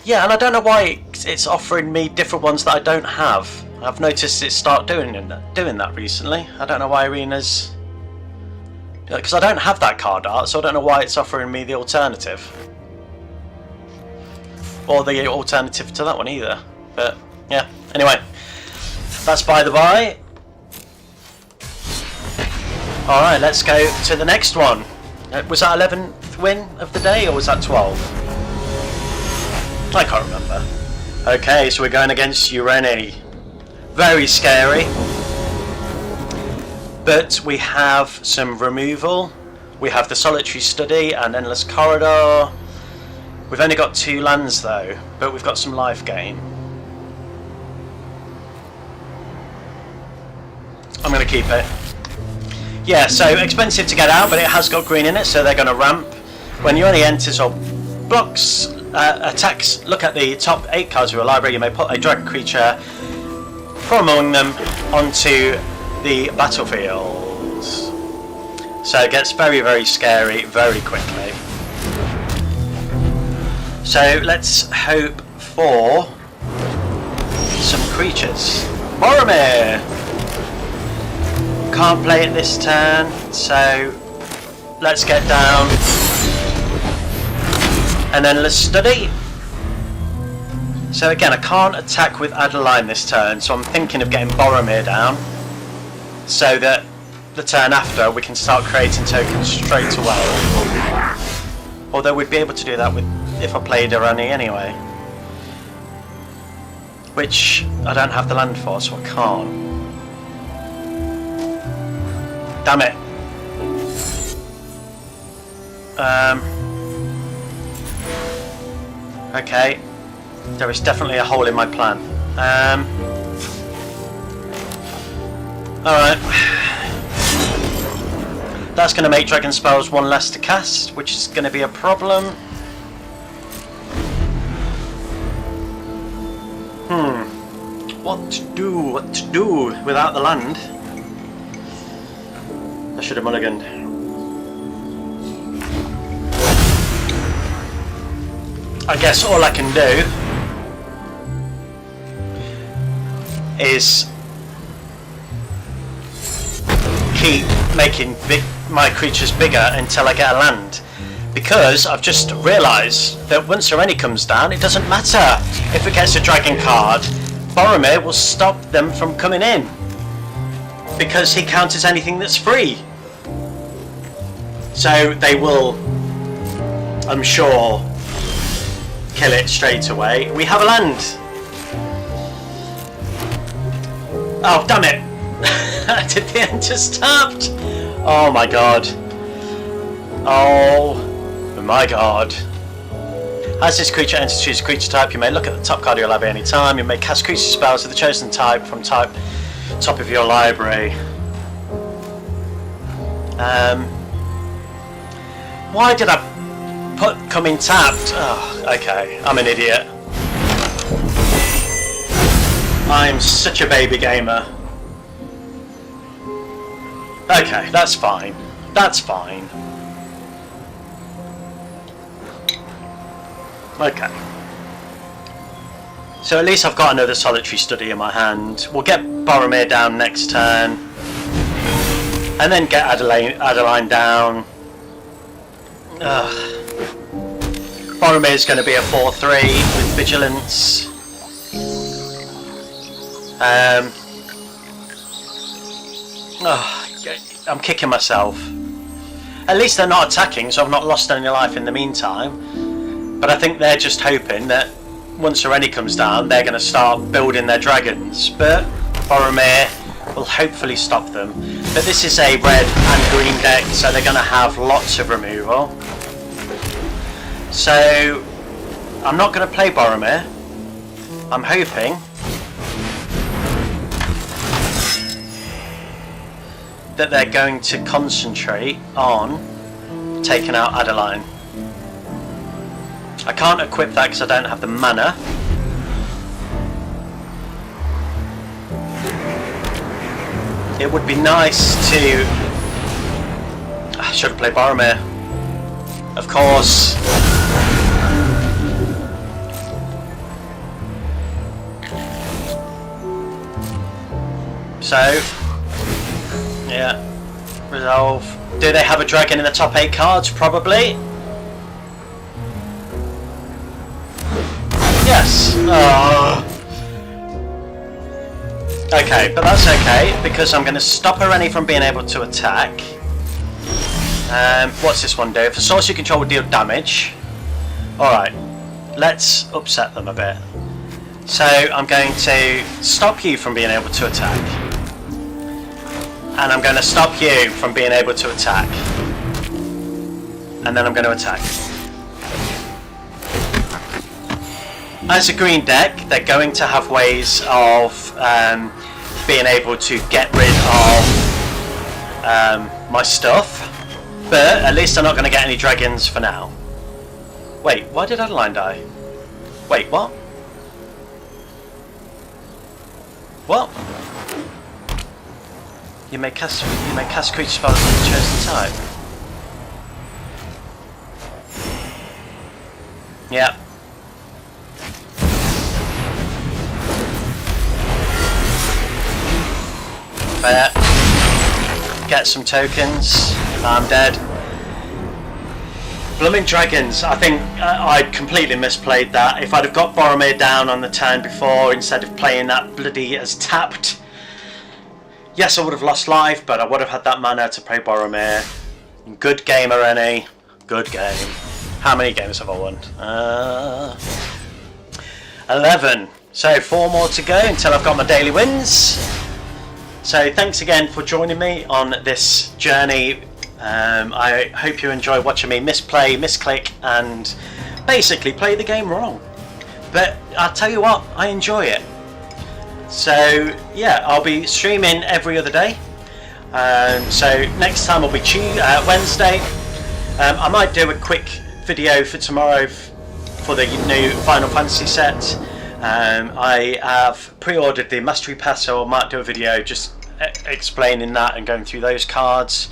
Yeah, and I don't know why it's offering me different ones that I don't have. I've noticed it start doing that recently. I don't know why Arena's... Because I don't have that card art, so I don't know why it's offering me the alternative. Or the alternative to that one either. But, yeah. Anyway, that's by the by. Alright, let's go to the next one. Was that 11th win of the day, or was that 12? I can't remember. Okay, so we're going against Ureni. Very scary. But we have some removal. We have the Solitary Study and Endless Corridor. We've only got 2 lands though, but we've got some life gain. I'm going to keep it. Yeah, so expensive to get out, but it has got green in it, so they're going to ramp. When Ureni enters or blocks, attacks, look at the top 8 cards of your library. You may put a dragon creature from among them onto the battlefield. So it gets very, very scary very quickly. So let's hope for some creatures. Boromir! Can't play it this turn, so let's get down. And then let's study. So again, I can't attack with Adeline this turn, so I'm thinking of getting Boromir down, so that the turn after we can start creating tokens straight away. Although we'd be able to do that with if I played Ureni anyway, which I don't have the land for, so I can't. Damn it. Okay. There is definitely a hole in my plan. Alright. That's going to make dragon spells one less to cast, which is going to be a problem. What to do without the land? I should have mulliganed. I guess all I can do is keep making my creatures bigger until I get a land, because I've just realised that once Sereni comes down, it doesn't matter if it gets a dragon card. Boromir will stop them from coming in because he counters anything that's free. So they will, I'm sure, kill it straight away. We have a land. Oh, damn it. Did the enter tapped? Oh my god. Oh my god. As this creature enters, choose a creature type. You may look at the top card of your library any time. You may cast creature spells of the chosen type from top of your library. Why did I put coming tapped? Oh, okay, I'm an idiot. I'm such a baby gamer. Okay, that's fine. That's fine. Okay. So at least I've got another solitary study in my hand. We'll get Boromir down next turn. And then get Adeline down. Ugh. Boromir's going to be a 4-3 with Vigilance. I'm kicking myself. At least they're not attacking, so I've not lost any life in the meantime. But I think they're just hoping that once Sereni comes down, they're going to start building their dragons. But Boromir will hopefully stop them. But this is a red and green deck, so they're going to have lots of removal. So I'm not going to play Boromir. I'm hoping that they're going to concentrate on taking out Adeline. I can't equip that because I don't have the mana. It would be nice to... I should have played Boromir. Of course. So, yeah, resolve. Do they have a dragon in the top 8 cards? Probably. Yes. Oh. Okay, but that's okay because I'm going to stop Sereni from being able to attack. What's this one do? For sorcery control will deal damage. Alright, let's upset them a bit. So I'm going to stop you from being able to attack. And I'm going to stop you from being able to attack. And then I'm going to attack. As a green deck, they're going to have ways of being able to get rid of my stuff. But at least I'm not going to get any dragons for now. Wait, why did Adeline die? Wait, what? What? You may cast creature spells of the chosen type. Yeah. Fair. Get some tokens. I'm dead. Blooming Dragons. I think I completely misplayed that. If I'd have got Boromir down on the turn before instead of playing that bloody as tapped, yes, I would have lost life, but I would have had that mana to play Boromir. Good game, Sereni. Good game. How many games have I won? 11. So 4 more to go until I've got my daily wins. So thanks again for joining me on this journey. I hope you enjoy watching me misplay, misclick, and basically play the game wrong. but I'll tell you what, I enjoy it. So yeah, I'll be streaming every other day. So next time will be Wednesday. I might do a quick video for tomorrow for the new Final Fantasy set. I have pre-ordered the Mastery Pass, so I might do a video just explaining that and going through those cards.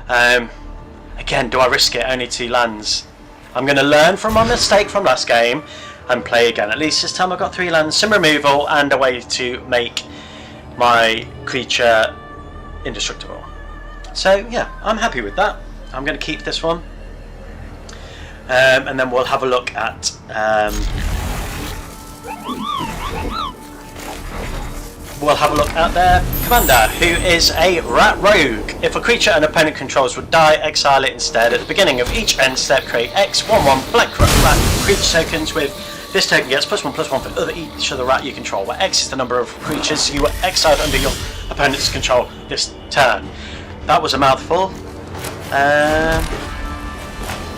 Again, do I risk it? Only 2 lands. I'm going to learn from my mistake from last game and play again. At least this time I've got 3 lands, some removal, and a way to make my creature indestructible. So yeah, I'm happy with that. I'm going to keep this one. And then we'll have a look at their commander, who is a rat rogue. If a creature an opponent controls would die, exile it instead. At the beginning of each end step, create X 1/1 black rat creature tokens with this token gets +1/+1 for each other rat you control, where X is the number of creatures you exiled under your opponent's control this turn. That was a mouthful.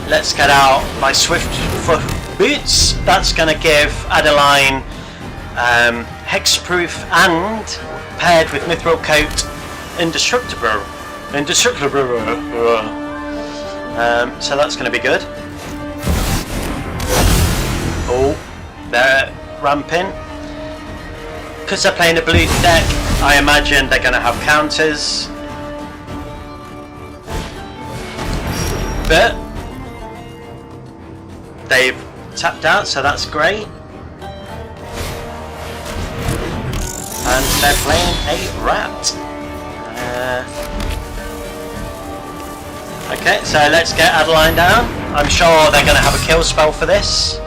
Let's get out my Swift Foot Boots. That's going to give Adeline Hexproof and paired with Mithril Coat Indestructible. So that's going to be good. Oh, they're ramping. Because they're playing a blue deck, I imagine they're going to have counters. But they've tapped out, so that's great. And they're playing a rat. Okay, so let's get Adeline down. I'm sure they're going to have a kill spell for this.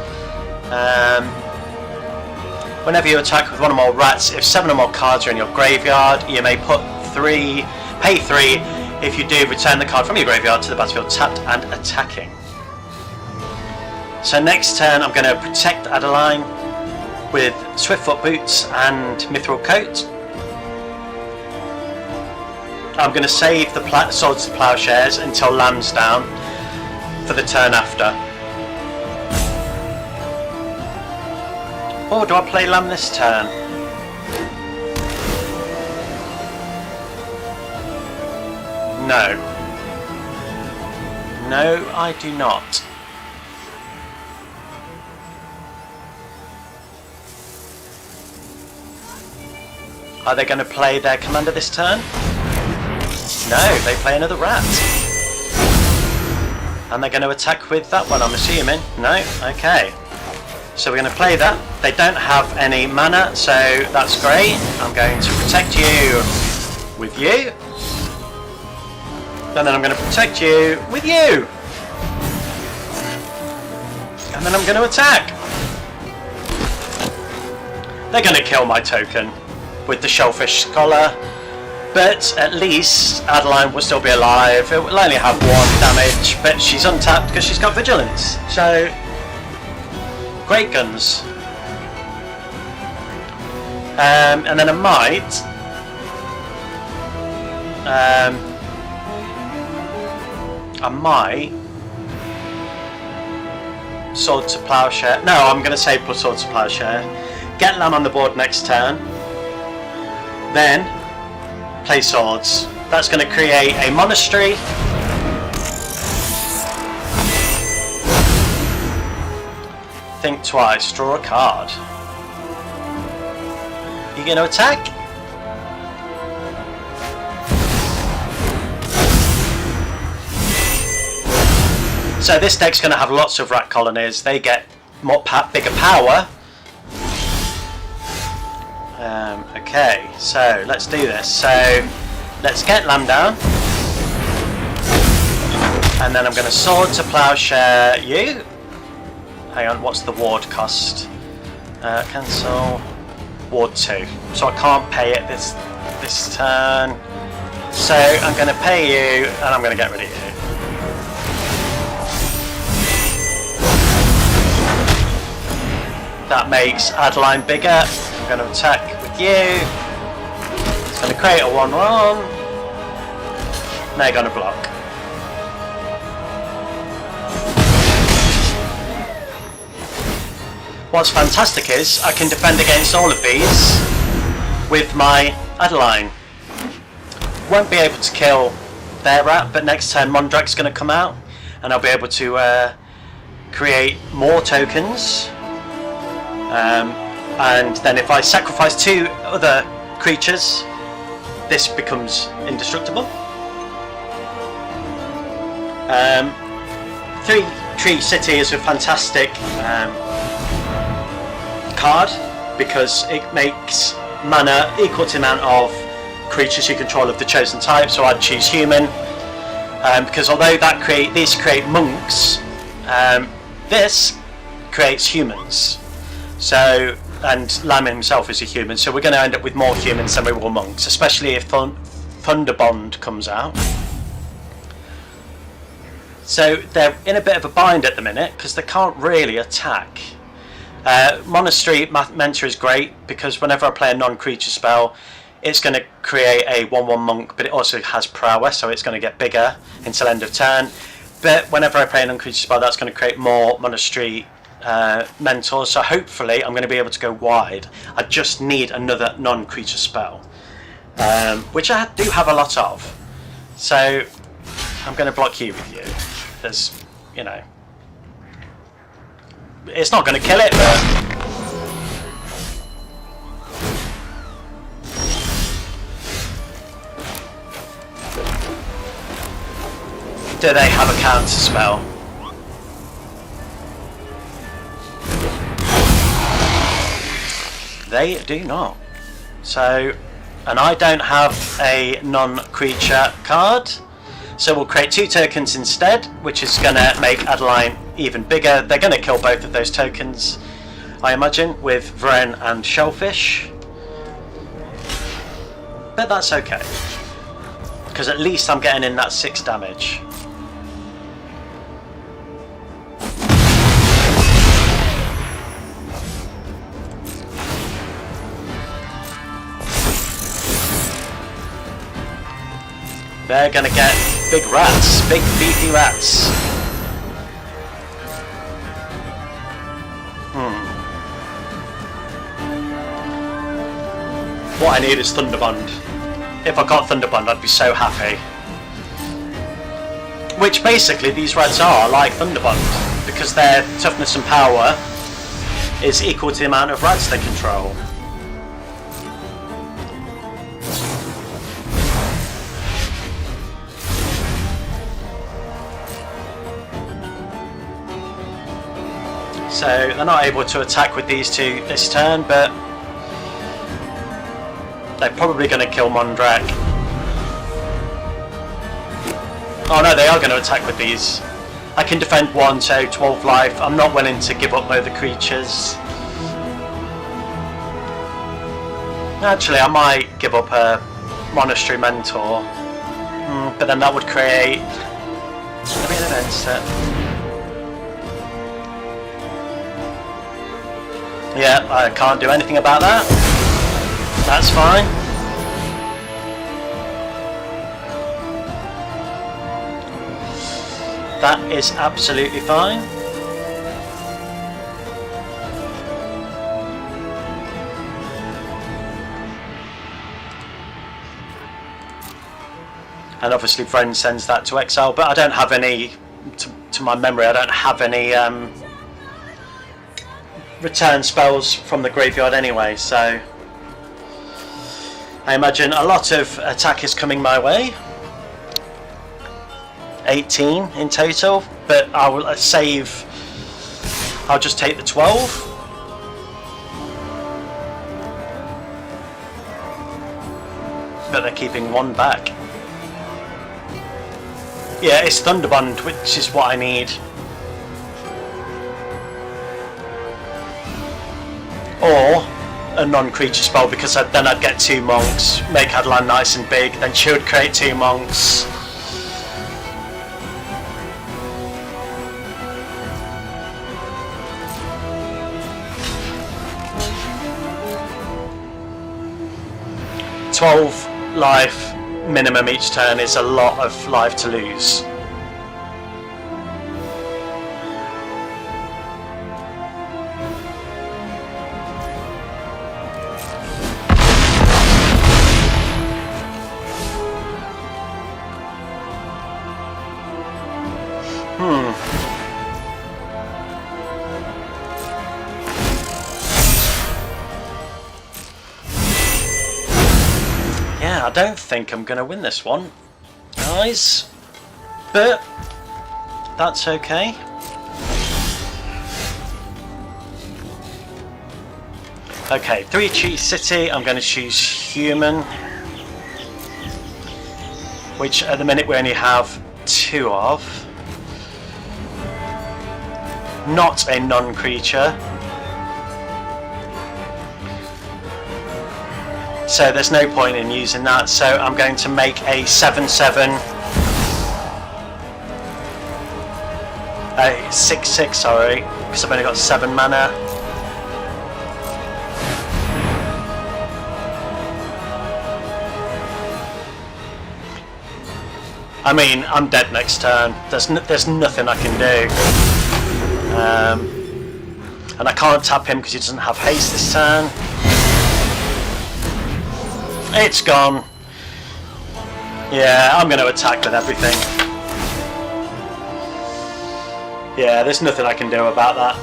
Whenever you attack with one or more rats, if 7 or more cards are in your graveyard, you may pay 3. If you do, return the card from your graveyard to the battlefield tapped and attacking. So next turn I'm going to protect Adeline with Swiftfoot Boots and Mithril Coat. I'm going to save the Swords to Plowshares until Lamb's down for the turn after. Or do I play Lamb this turn? No. No, I do not. Are they going to play their commander this turn? No, they play another rat. And they're going to attack with that one, I'm assuming. No? Okay. So we're going to play that. They don't have any mana, so that's great. I'm going to protect you with you. And then I'm going to protect you with you. And then I'm going to attack. They're going to kill my token with the Shellfish Scholar. But at least Adeline will still be alive. It will only have 1 damage, but she's untapped because she's got Vigilance. So, great guns. And then I might Sword to Plowshare. No, I'm going to save Sword to Plowshare. Get Lamb on the board next turn. Then play Swords. That's going to create a Monastery. Think twice. Draw a card. You going to attack? So this deck's going to have lots of rat colonies. They get bigger power. Okay, so let's do this. So let's get Lamb down. And then I'm going to Sword to Plowshare you. Hang on, what's the ward cost? Cancel. Ward 2. So I can't pay it this turn. So I'm going to pay you and I'm going to get rid of you. That makes Adeline bigger. I'm going to attack with you. It's going to create a 1/1. They're going to block. what's fantastic is I can defend against all of these with my Adeline. Won't be able to kill their rat, but next turn Mondrak's going to come out and I'll be able to create more tokens. And then if I sacrifice 2 other creatures, this becomes indestructible. 3 Tree City is a fantastic card because it makes mana equal to the amount of creatures you control of the chosen type, so I'd choose human, because although these create monks, this creates humans. So, and Lam himself is a human, so we're going to end up with more humans than we will monks, especially if Thunderbond comes out. So they're in a bit of a bind at the minute because they can't really attack. Monastery Mentor is great because whenever I play a non-creature spell, it's going to create a 1/1 monk, but it also has prowess, so it's going to get bigger until end of turn. But whenever I play a non-creature spell, that's going to create more Monastery Mentors, so hopefully I'm going to be able to go wide. I just need another non-creature spell, which I do have a lot of. So I'm going to block you with you. There's, you know, it's not going to kill it, but do they have a counter spell? They do not. So, and I don't have a non-creature card, so we'll create 2 tokens instead, which is going to make Adeline even bigger. They're going to kill both of those tokens, I imagine, with Vren and Shellfish. But that's okay, because at least I'm getting in that 6 damage. They're gonna get big rats, big beefy rats. What I need is Thunderbond. If I got Thunderbond, I'd be so happy. Which basically these rats are like Thunderbond, because their toughness and power is equal to the amount of rats they control. So they're not able to attack with these 2 this turn, but they're probably going to kill Mondrak. Oh no, they are going to attack with these. I can defend 1, so 12 life. I'm not willing to give up my other creatures. Actually, I might give up a Monastery Mentor, but then that would create a bit of an end set. Yeah, I can't do anything about that. That's fine. That is absolutely fine. And obviously Vren sends that to exile, but I don't have any, to my memory, I don't have any return spells from the graveyard anyway, so I imagine a lot of attack is coming my way. 18 in total, but I will save, I'll just take the 12. But they're keeping 1 back. Yeah, it's Thunderbond, which is what I need. Or a non-creature spell, because then I'd get 2 monks, make Adeline nice and big, then she would create 2 monks. $12 life minimum each turn is a lot of life to lose. Yeah, I don't think I'm going to win this one, guys, but that's okay. Okay, 3 choose city. I'm going to choose human, which at the minute we only have 2 of. Not a non-creature. So there's no point in using that, so I'm going to make a 7/7, a 6/6, sorry, because I've only got 7 mana. I mean, I'm dead next turn. There's nothing I can do, and I can't tap him because he doesn't have haste this turn. It's gone. Yeah, I'm going to attack with everything. Yeah, there's nothing I can do about that,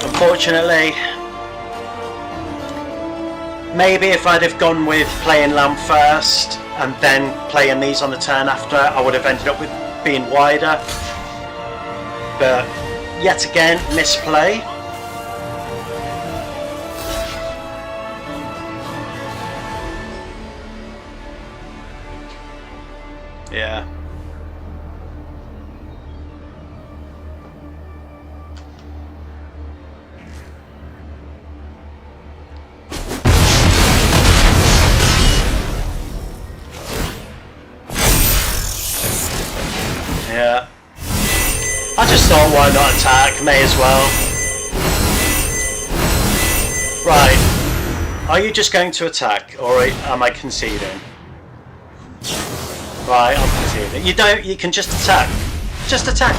unfortunately. Maybe if I'd have gone with playing Lamp first and then playing these on the turn after, I would have ended up with being wider. But yet again, misplay. Yeah. Yeah. I just thought, why not attack? May as well. Right. Are you just going to attack, or am I conceding? Right, I'm conceding. You can just attack. Just attack.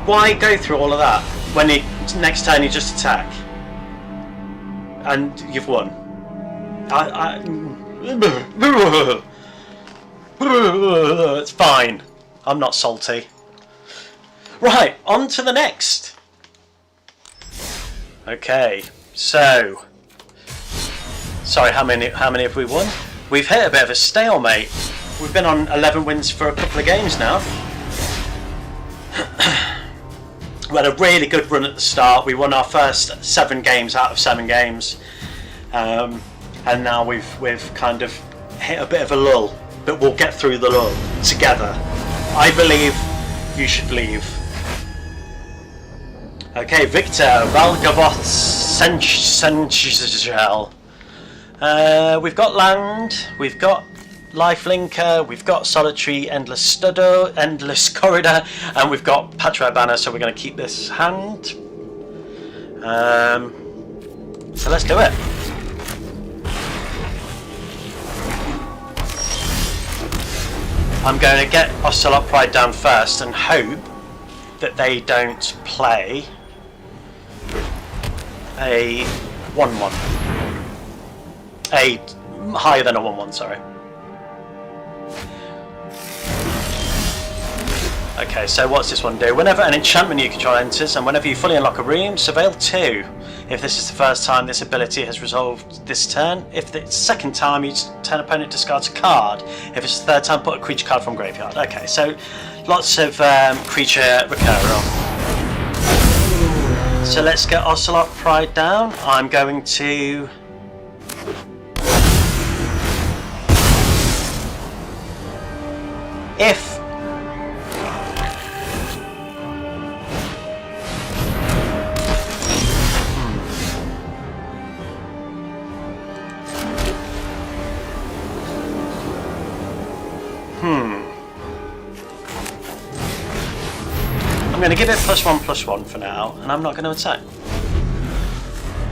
Why go through all of that when next time you just attack? And you've won. It's fine. I'm not salty. Right, on to the next. Okay, so sorry, how many have we won? We've hit a bit of a stalemate. We've been on 11 wins for a couple of games now. We had a really good run at the start. We won our first 7 games out of 7 games, and now we've kind of hit a bit of a lull. But we'll get through the lull together. I believe you should leave. Okay, Victor Valgavoth Senchel. We've got land, we've got Lifelinker, we've got Solitary Endless Corridor, and we've got Patchwork Banner, so we're going to keep this hand. So let's do it. I'm going to get Ocelot Pride down first and hope that they don't play a 1/1. A higher than a 1/1, sorry. Okay, so what's this one do? Whenever an enchantment you control enters, and whenever you fully unlock a room, surveil 2. If this is the first time this ability has resolved this turn, if it's the second time, each turn opponent discards a card. If it's the third time, put a creature card from graveyard. Okay, so lots of creature recurral. So let's get Ocelot Pride down. I'm going to... If I'm going to give it +1/+1 for now, and I'm not going to attack.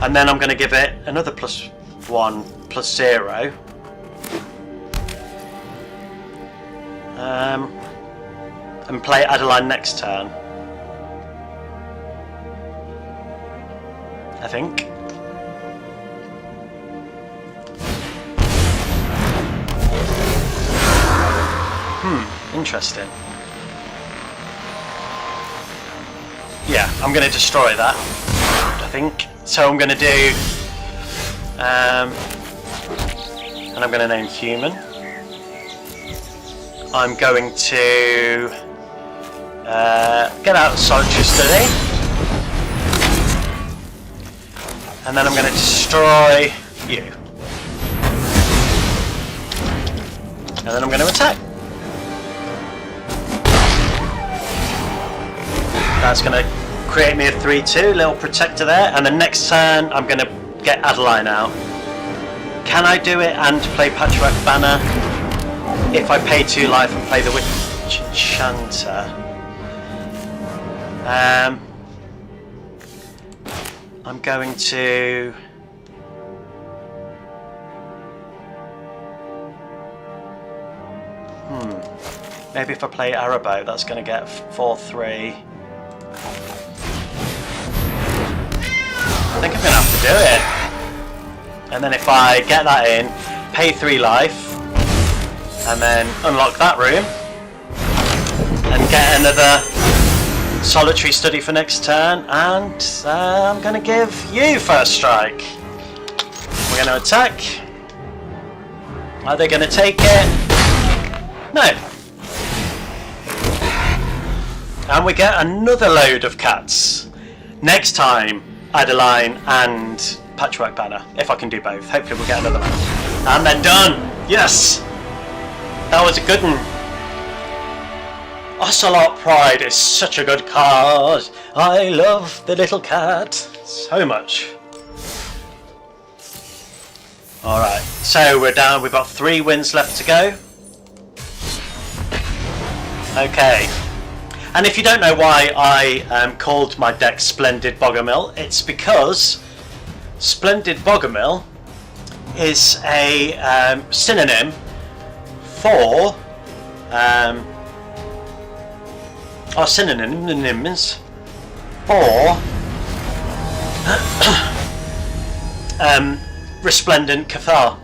And then I'm going to give it another +1/+0. And play Adeline next turn. I think. Interesting. Yeah, I'm going to destroy that, I think. So I'm going to do... and I'm going to name human. I'm going to get out Solitary Study. And then I'm going to destroy you. And then I'm going to attack. That's going to create me a 3-2, little protector there. And the next turn, I'm going to get Adeline out. Can I do it and play Patchwork Banner if I pay 2 life and play the Witch Enchanter? I'm going to... Maybe if I play Arahbo, that's going to get 4-3. I think I'm going to have to do it. And then if I get that in, pay 3 life, and then unlock that room, and get another Solitary Study for next turn, and I'm going to give you first strike. We're going to attack. Are they going to take it? No. And we get another load of cats. Next time, Adeline and Patchwork Banner, if I can do both. Hopefully we'll get another one. And they're done! Yes! That was a good one. Ocelot Pride is such a good card. I love the little cat so much. Alright, so we're down, we've got 3 wins left to go. Okay. And if you don't know why I called my deck Splendid Bogomil, it's because Splendid Bogomil is a synonym for, or synonyms for Resplendent Cathar.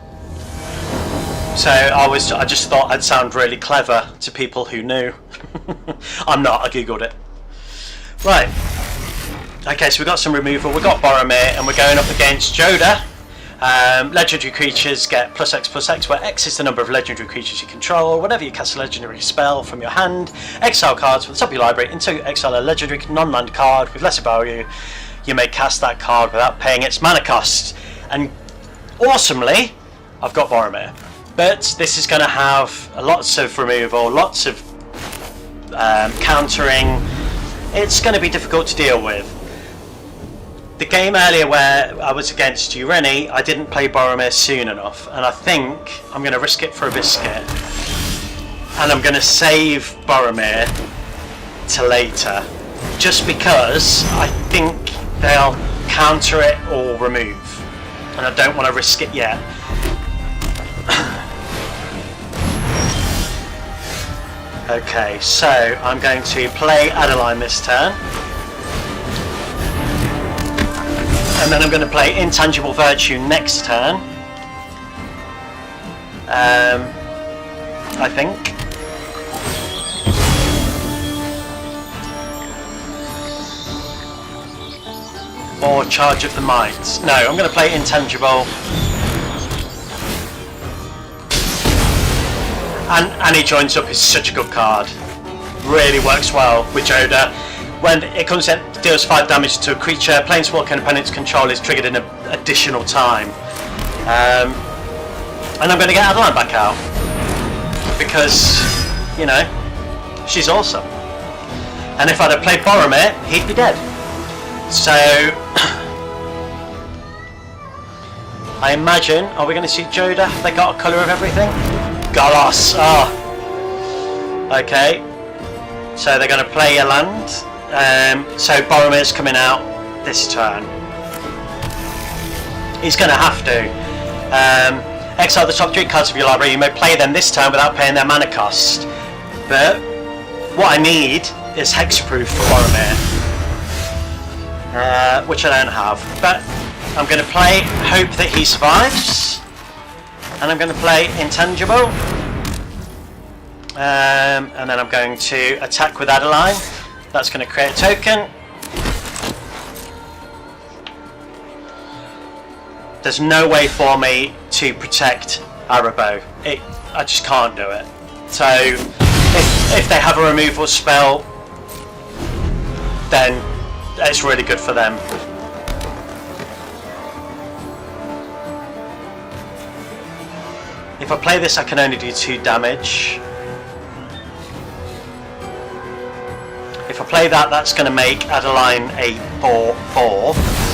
So I just thought I'd sound really clever to people who knew. I'm not, I googled it. Right. Okay, so we've got some removal, we've got Boromir, and we're going up against Joda. Legendary creatures get +X/+X, where X is the number of legendary creatures you control. Whenever you cast a legendary spell from your hand, exile cards from the top of your library until you exile a legendary non-land card with lesser value. You may cast that card without paying its mana cost. And awesomely, I've got Boromir. But this is going to have lots of removal, lots of countering. It's going to be difficult to deal with. The game earlier where I was against you, Rennie, I didn't play Boromir soon enough, and I think I'm going to risk it for a biscuit. And I'm going to save Boromir to later, just because I think they'll counter it or remove, and I don't want to risk it yet. Okay, so I'm going to play Adeline this turn. And then I'm going to play Intangible Virtue next turn. I think. Or Charge of the Might. No, I'm going to play Intangible. And he joins up is such a good card. Really works well with Joda. When it comes in, deals 5 damage to a creature, Planeswalker and opponent's control is triggered in an additional time. And I'm going to get Adeline back out. Because, you know, she's awesome. And if I'd have played Boromir, he'd be dead. So, I imagine, are we going to see Joda? Have they got a colour of everything? Golos! Oh. Okay. So they're going to play a land. So Boromir's coming out this turn. He's going to have to. Exile the top 3 cards of your library. You may play them this turn without paying their mana cost. But what I need is Hexproof for Boromir. Which I don't have. But I'm going to play Hope that he survives. And I'm going to play Intangible. And then I'm going to attack with Adeline. That's going to create a token. There's no way for me to protect Arahbo. I just can't do it. So if they have a removal spell, then it's really good for them. If I play this, I can only do 2 damage. If I play that, that's going to make Adeline a 4/4.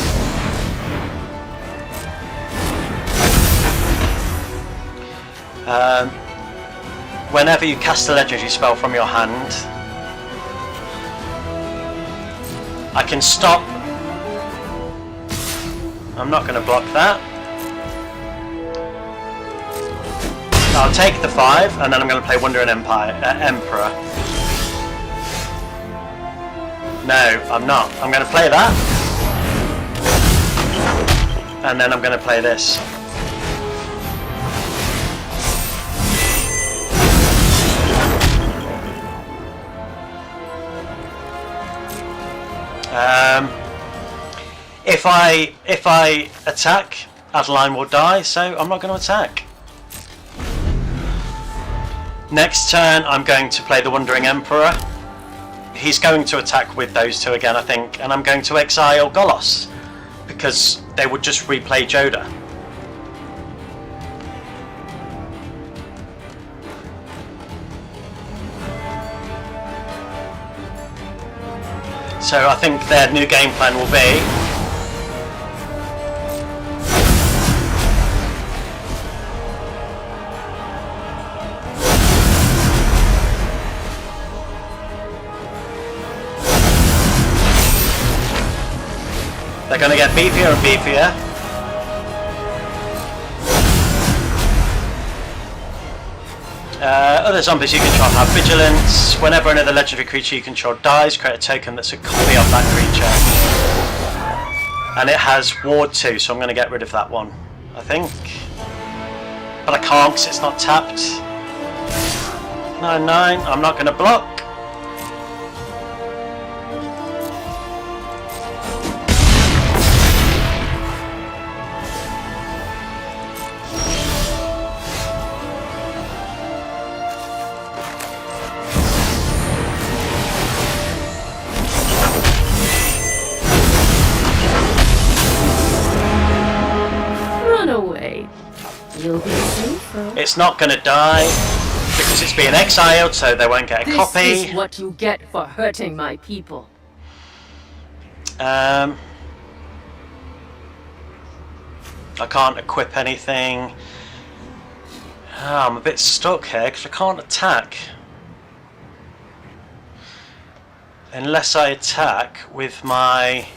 Whenever you cast a legendary spell from your hand, I can stop. I'm not going to block that. I'll take the 5, and then I'm going to play Wandering Emperor. No, I'm not. I'm going to play that, and then I'm going to play this. If I attack, Adeline will die, so I'm not going to attack. Next turn, I'm going to play the Wandering Emperor. He's going to attack with those 2 again, I think, and I'm going to exile Golos because they would just replay Joda. So I think their new game plan will be they're going to get beefier and beefier. Other zombies you control have Vigilance. Whenever another legendary creature you control dies, create a token that's a copy of that creature. And it has Ward 2, so I'm going to get rid of that one, I think. But I can't because it's not tapped. 9/9, I'm not going to block. It's not going to die because it's being exiled, so they won't get a copy. This is what you get for hurting my people. I can't equip anything. I'm a bit stuck here because I can't attack. Unless I attack with my...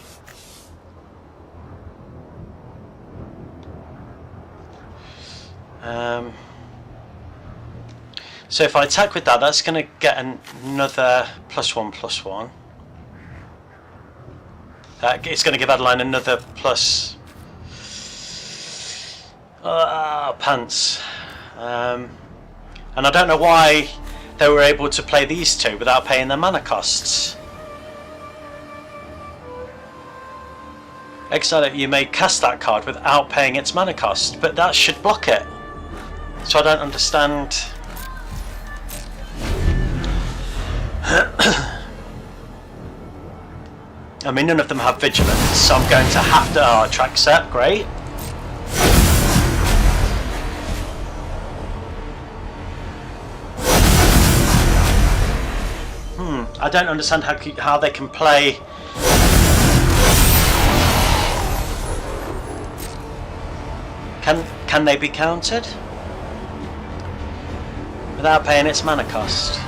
so if I attack with that, that's going to get another +1/+1. It's going to give Adeline another plus... pants. And I don't know why they were able to play these 2 without paying their mana costs. Exile it, you may cast that card without paying its mana cost, but that should block it. So I don't understand. I mean, none of them have Vigilance, so I'm going to have to attract set, great. I don't understand how they can play. Can they be countered without paying its mana cost?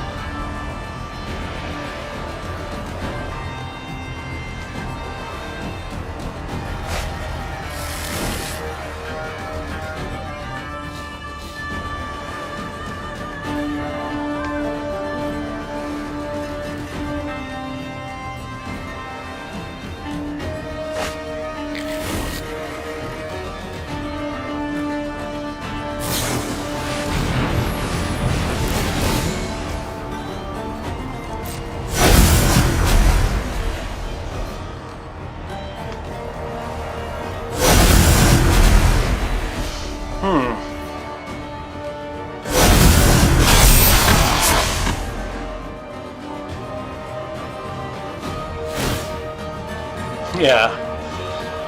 Yeah.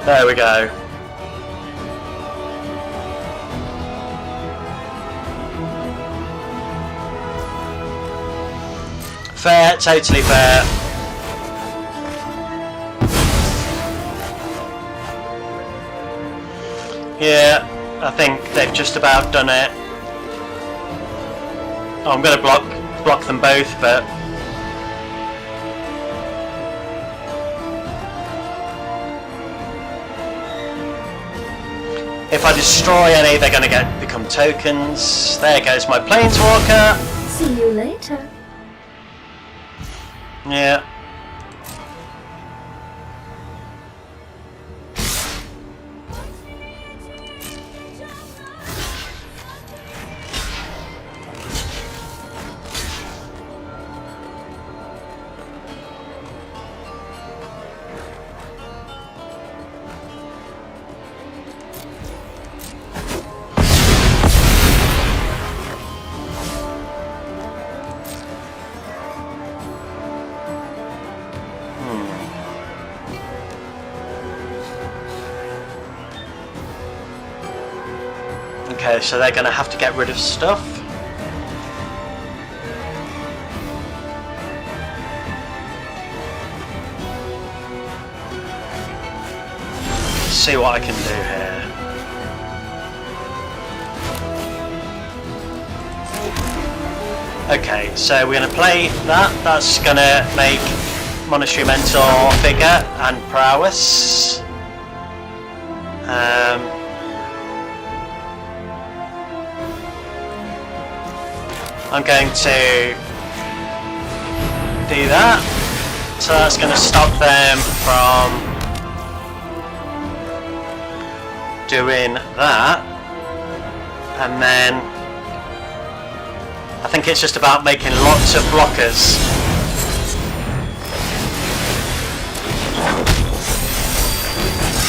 There we go. Fair, totally fair. Yeah, I think they've just about done it. Oh, I'm going to block them both, but if I destroy any, they're going to become tokens. There goes my Planeswalker. See you later. Yeah. Okay, so they're going to have to get rid of stuff. Let's see what I can do here. Okay, so we're going to play that. That's going to make Monastery Mentor figure and prowess. I'm going to do that, so that's going to stop them from doing that, and then I think it's just about making lots of blockers.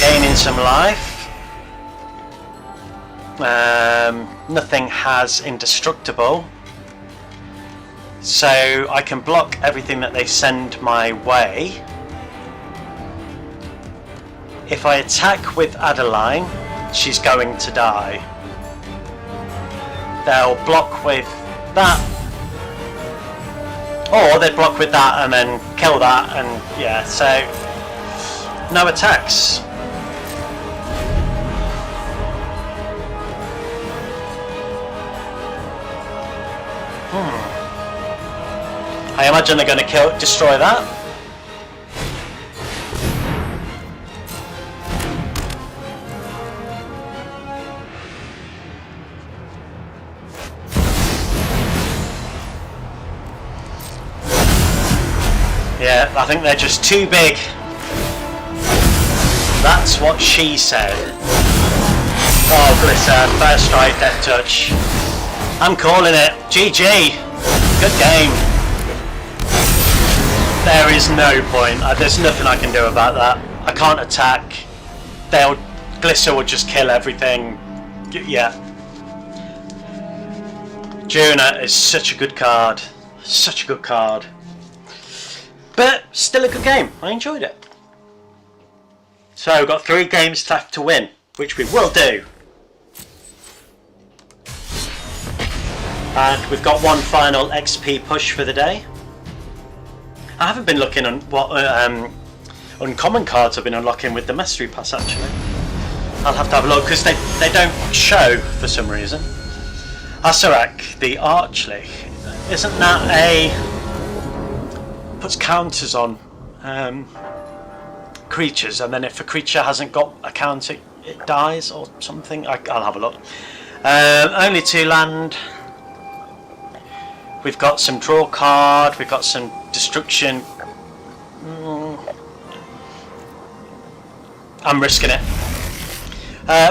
Gaining some life. Nothing has indestructible. So I can block everything that they send my way. If I attack with Adeline, she's going to die. They'll block with that, or they'd block with that and then kill that, and yeah, so no attacks. I imagine they're going to destroy that. Yeah, I think they're just too big. That's what she said. Oh, Glitter, first strike, death touch. I'm calling it. GG. Good game. There is no point. There's nothing I can do about that. I can't attack. Glister will just kill everything. Yeah. Juna is such a good card. Such a good card. But still a good game. I enjoyed it. So we've got 3 games left to win, which we will do. And we've got one final XP push for the day. I haven't been looking on what uncommon cards I've been unlocking with the Mastery Pass actually. I'll have to have a look because they don't show for some reason. Asarak, the Archly. Isn't that puts counters on creatures, and then if a creature hasn't got a counter it dies or something? I'll have a look. Only 2 land. We've got some draw card, we've got some destruction. I'm risking it.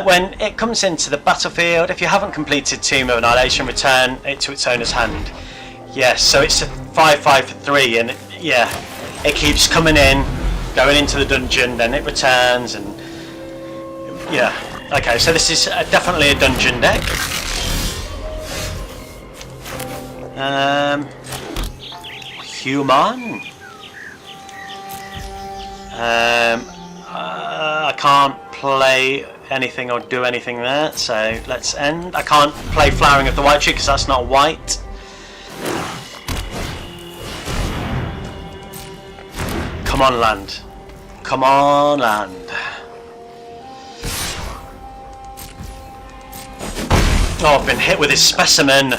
When it comes into the battlefield, if you haven't completed Tomb of Annihilation, return it to its owner's hand. Yes, so it's a 5/5 for 3, and it keeps coming in, going into the dungeon, then it returns, and yeah. Okay, so this is definitely a dungeon deck. Human. can't play anything or do anything there, so let's end. I can't play Flowering of the White Tree because that's not white. Come on, land. Come on, land. Oh, I've been hit with his specimen.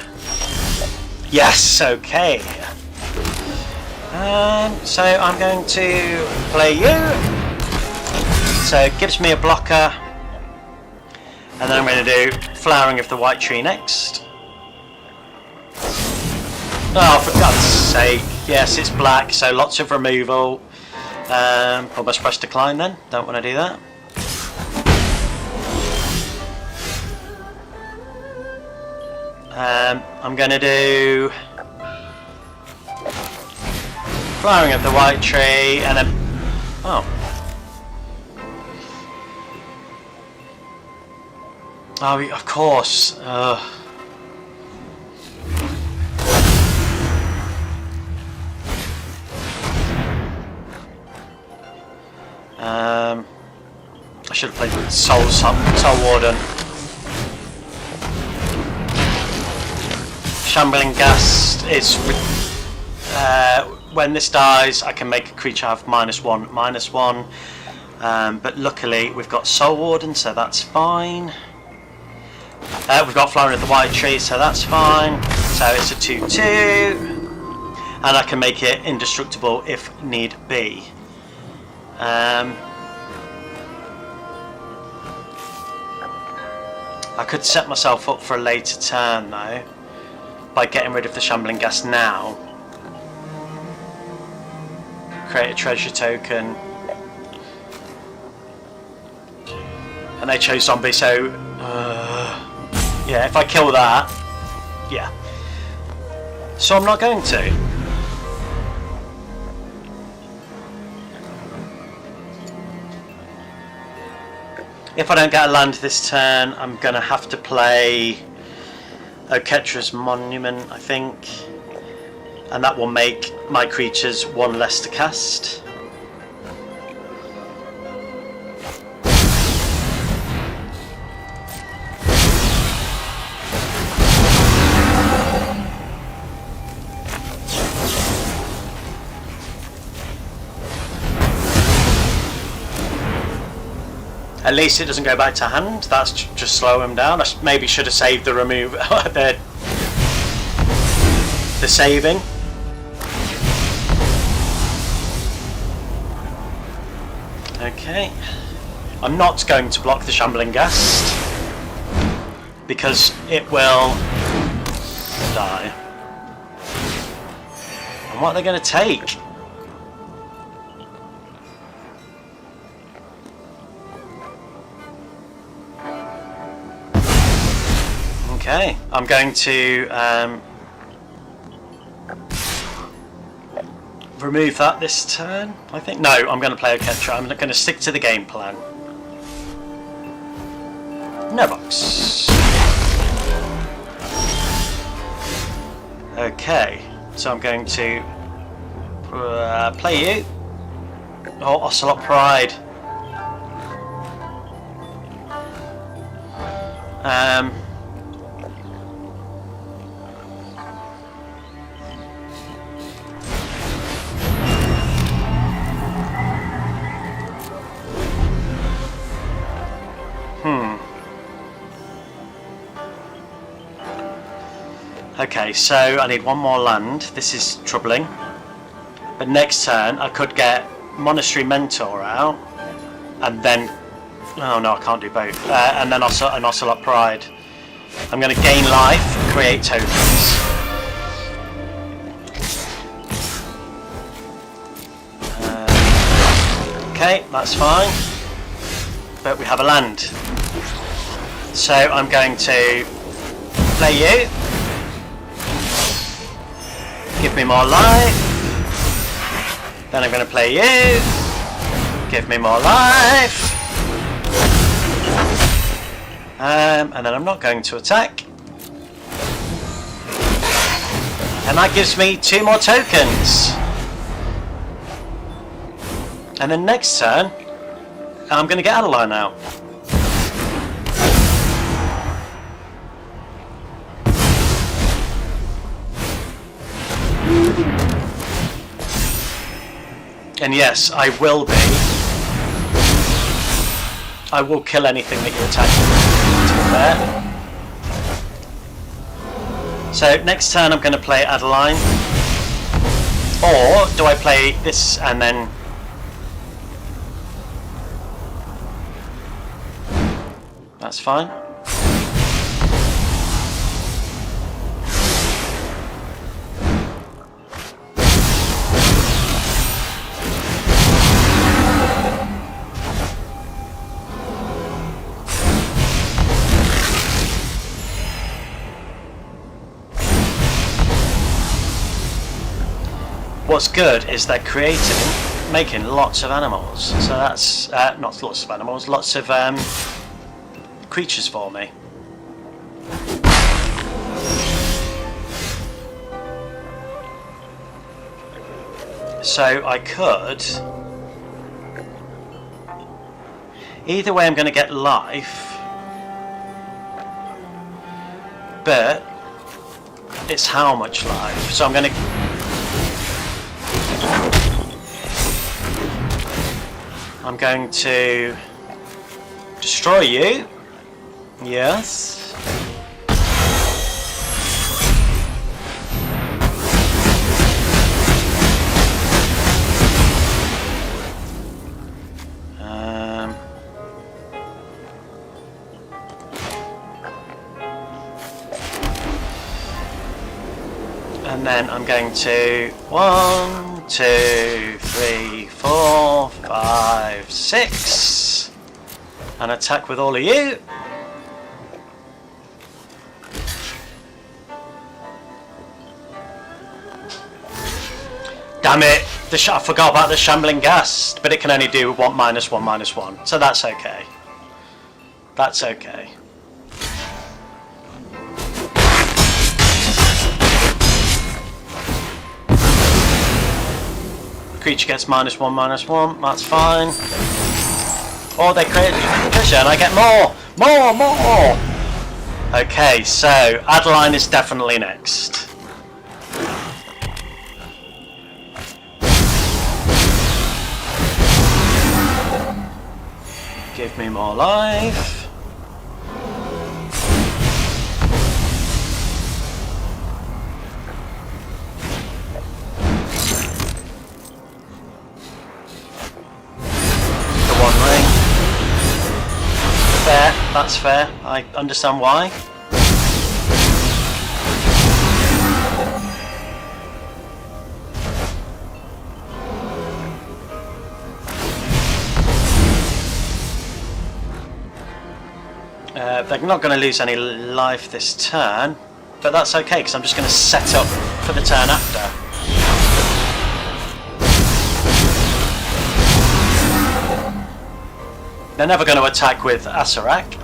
Yes, okay. So I'm going to play you. So it gives me a blocker. And then I'm going to do Flowering of the White Tree next. Oh, for God's sake. Yes, it's black, so lots of removal. Almost press decline then. Don't want to do that. I'm going to do Flowering of the White Tree and then... Oh. Oh, of course. I should have played with Soul Warden. Shambling Ghast is... when this dies, I can make a creature have -1/-1. But luckily, we've got Soul Warden, so that's fine. We've got Flowering of the White Tree, so that's fine. So it's a 2/2. And I can make it indestructible if need be. I could set myself up for a later turn though, by getting rid of the Shambling Ghast now. Create a treasure token. And they chose zombie, so... yeah, if I kill that... Yeah. So I'm not going to. If I don't get a land this turn, I'm going to have to play Oketra's Monument, I think. And that will make my creatures one less to cast. At least it doesn't go back to hand. That's just slow him down. I maybe should have saved the remove the saving. Okay. I'm not going to block the Shambling Ghast because it will die. And what are they going to take? Okay, I'm going to remove that this turn, I think. No, I'm going to play Oketra. I'm going to stick to the game plan. No box. Okay, so I'm going to play you. Oh, Ocelot Pride. Okay, so I need one more land. This is troubling. But next turn I could get Monastery Mentor out, and then... Oh no, I can't do both. And then also an Ocelot Pride. I'm going to gain life, create tokens. Okay, that's fine. But we have a land. So I'm going to play you. Give me more life. Then I'm going to play you. Give me more life. And then I'm not going to attack. And that gives me 2 more tokens. And then next turn, I'm going to get Adeline out. And yes, I will be. I will kill anything that you attack with. So next turn I'm going to play Adeline. Or do I play this and then... That's fine. What's good is they're making lots of animals. So that's not lots of animals, lots of creatures for me. So I could... Either way I'm going to get life, but it's how much life. So I'm going to... I'm going to destroy you. Yes. And then I'm going to 1, 2, 3, 4, 5, 6 and attack with all of you. Damn it! I forgot about the Shambling Ghast, but it can only do -1, -1, so that's okay. That's okay. Creature gets -1, -1, that's fine. Or they create a treasure and I get more! More! Okay, so Adeline is definitely next. Give me more life. Fair, that's fair. I understand why. They're not going to lose any life this turn, but that's okay because I'm just going to set up for the turn after. They're never going to attack with Asarak.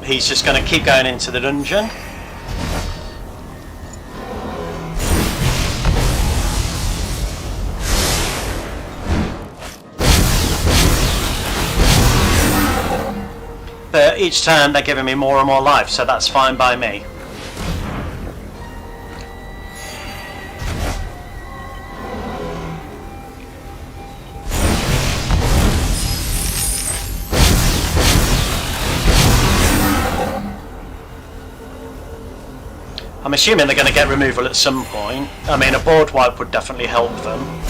He's just going to keep going into the dungeon. But each turn they're giving me more and more life, so that's fine by me. I'm assuming they're going to get removal at some point. I mean, a board wipe would definitely help them.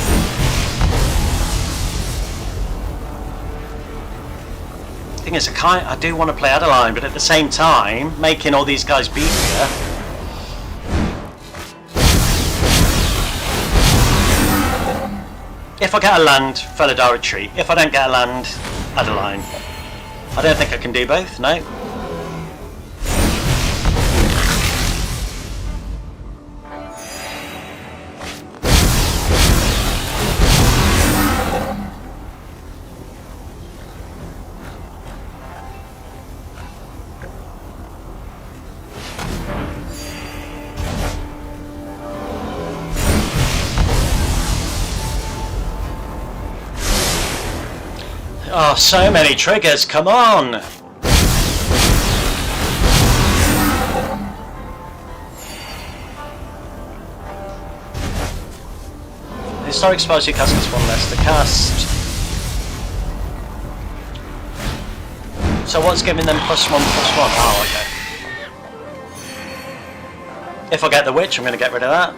The thing is, I do want to play Adeline, but at the same time, making all these guys beefier. If I get a land, Felidar Retreat. If I don't get a land, Adeline. I don't think I can do both, no. Oh, so many triggers, come on! Historic spells you cast is one less to cast. So what's giving them +1/+1? Oh, okay. If I get the witch, I'm going to get rid of that.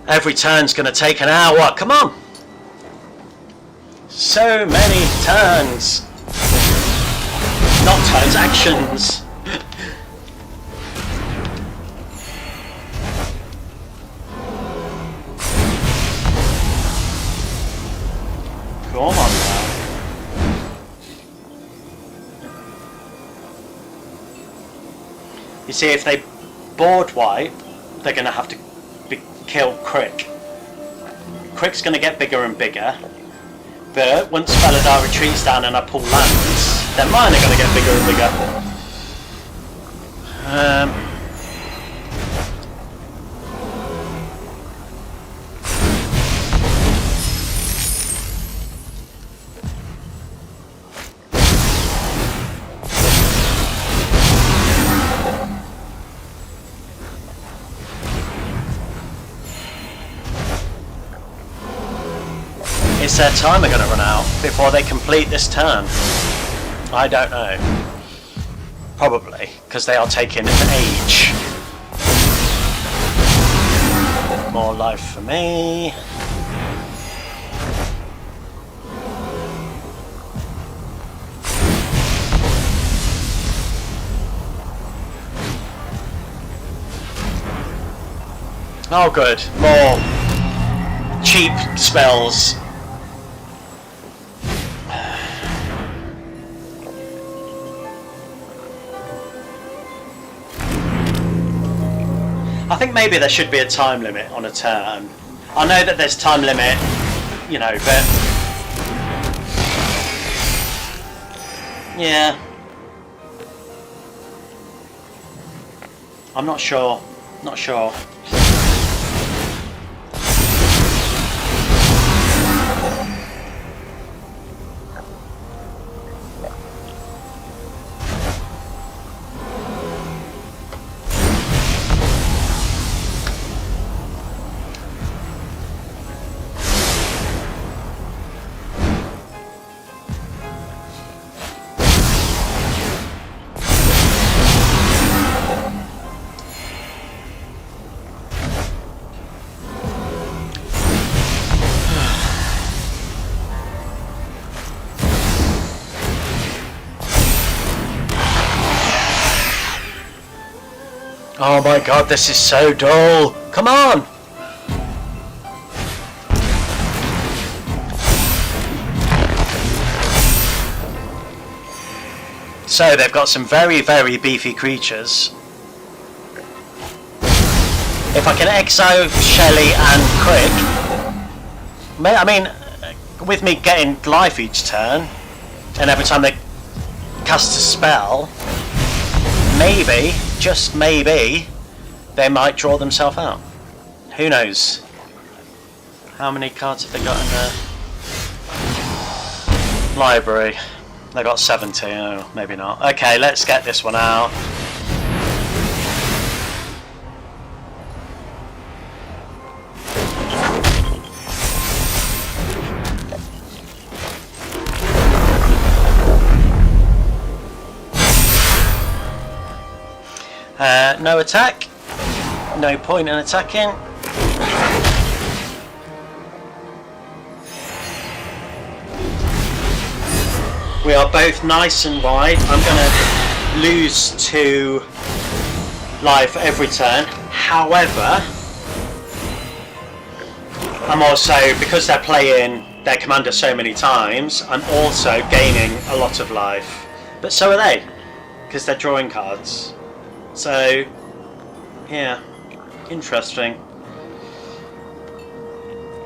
Every turn's going to take an hour. Come on! So many turns. Not turns, actions. Come on now. You see, if they board wipe, they're going to have to kill Crick. Crick's going to get bigger and bigger, but once Felidar retreats down and I pull lands, then mine are going to get bigger and bigger. Is their timer going to run out before they complete this turn? I don't know. Probably, because they are taking an age. More life for me. Oh good, more cheap spells. I think maybe there should be a time limit on a turn. I know that there's time limit, you know, but yeah, I'm not sure. Not sure. Oh my god, this is so dull! Come on! So they've got some very, very beefy creatures. If I can exile Shelly and Crick, I mean, with me getting life each turn, and every time they cast a spell, maybe, just maybe, they might draw themselves out. Who knows? How many cards have they got in their library? They got 70, oh, maybe not. Okay, let's get this one out. No attack. No point in attacking. We are both nice and wide. I'm going to lose 2 life every turn. However, I'm also, because they're playing their commander so many times, I'm also gaining a lot of life. But so are they, because they're drawing cards. So, yeah, interesting.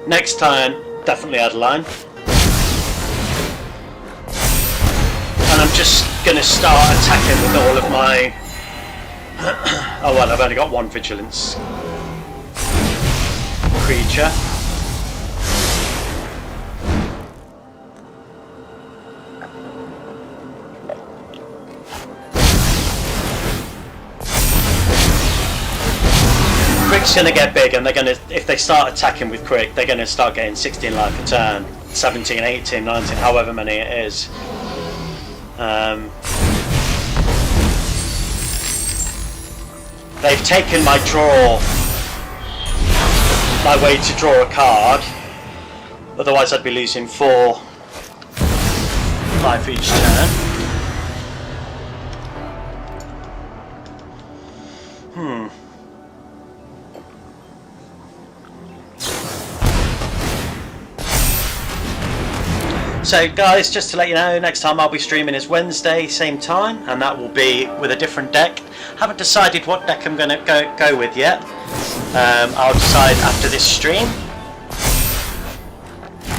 Next turn, definitely Adeline. And I'm just going to start attacking with all of my... oh well, I've only got one vigilance creature. Quick's going to get big, and they're going to, if they start attacking with Quick, they're going to start getting 16 life a turn, 17, 18, 19, however many it is. They've taken my way to draw a card, otherwise I'd be losing 4 life each turn. So guys, just to let you know, next time I'll be streaming is Wednesday, same time, and that will be with a different deck. Haven't decided what deck I'm going to go with yet. I'll decide after this stream.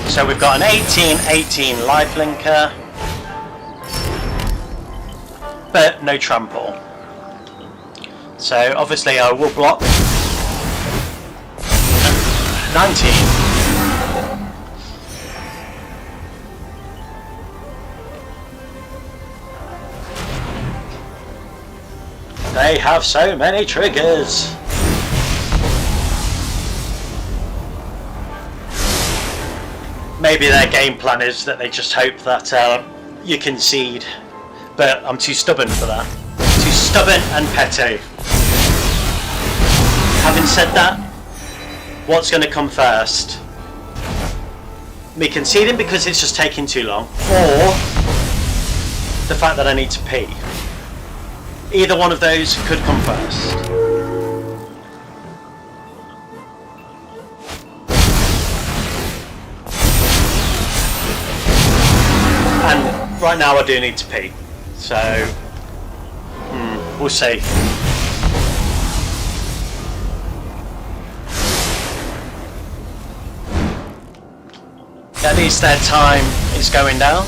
So we've got an 18-18 lifelinker, but no trample. So obviously I will block. 19. They have so many triggers. Maybe their game plan is that they just hope that you concede, but I'm too stubborn for that. Too stubborn and petty. Having said that, what's going to come first? Me conceding because it's just taking too long, or the fact that I need to pee? Either one of those could come first. And right now I do need to pee. So, we'll see. At least their time is going down.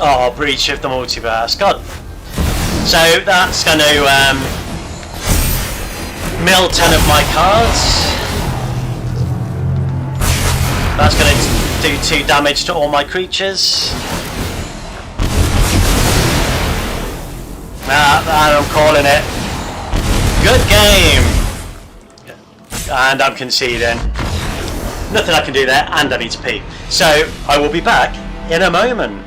Oh, breach of the multiverse. God. So that's going to mill 10 of my cards. That's going to do 2 damage to all my creatures. And I'm calling it. Good game. And I'm conceding. Nothing I can do there, and I need to pee. So I will be back in a moment.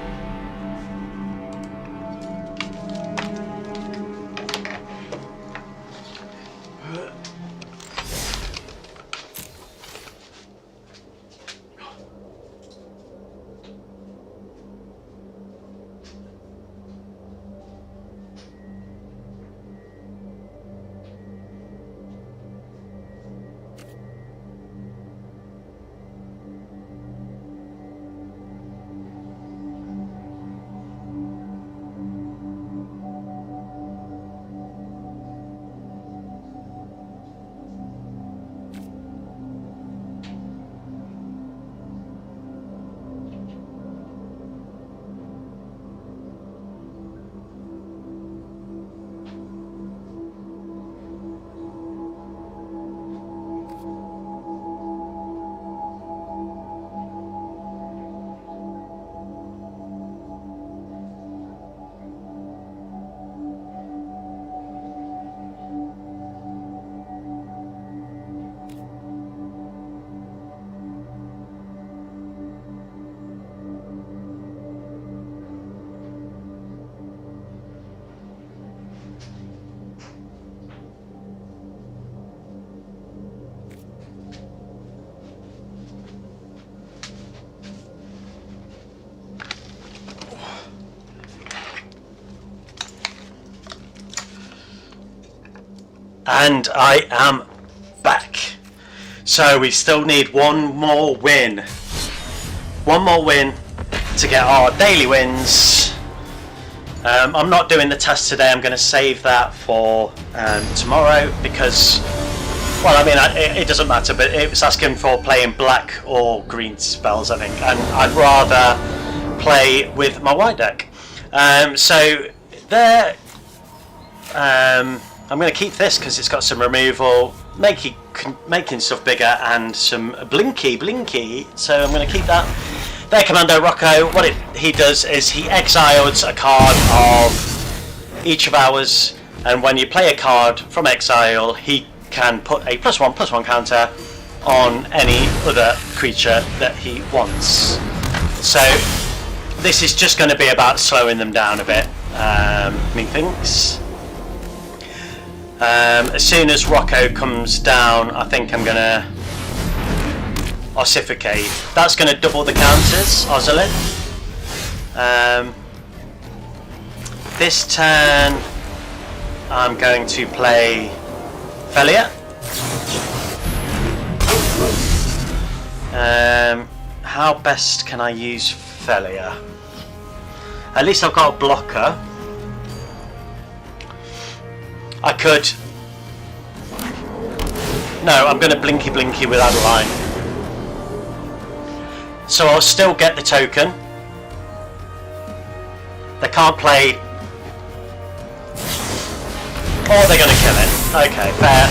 And I am back. So we still need one more win. One more win to get our daily wins I'm not doing the test today. I'm going to save that for tomorrow because, well, I mean, it doesn't matter, but it was asking for playing black or green spells, I think, and I'd rather play with my white deck. So there, I'm going to keep this because it's got some removal, making stuff bigger, and some blinky. So I'm going to keep that. Their Commando Rocco, what he does is he exiles a card of each of ours, and when you play a card from exile, he can put a +1/+1 counter on any other creature that he wants. So this is just going to be about slowing them down a bit, methinks. As soon as Rocco comes down, I think I'm going to Ossificate. That's going to double the counters, Ozolin. This turn, I'm going to play Felidar. How best can I use Felidar? At least I've got a blocker. I could... No, I'm going to blinky with Adeline. So I'll still get the token. They can't play... Or they're going to kill it. Okay, fair.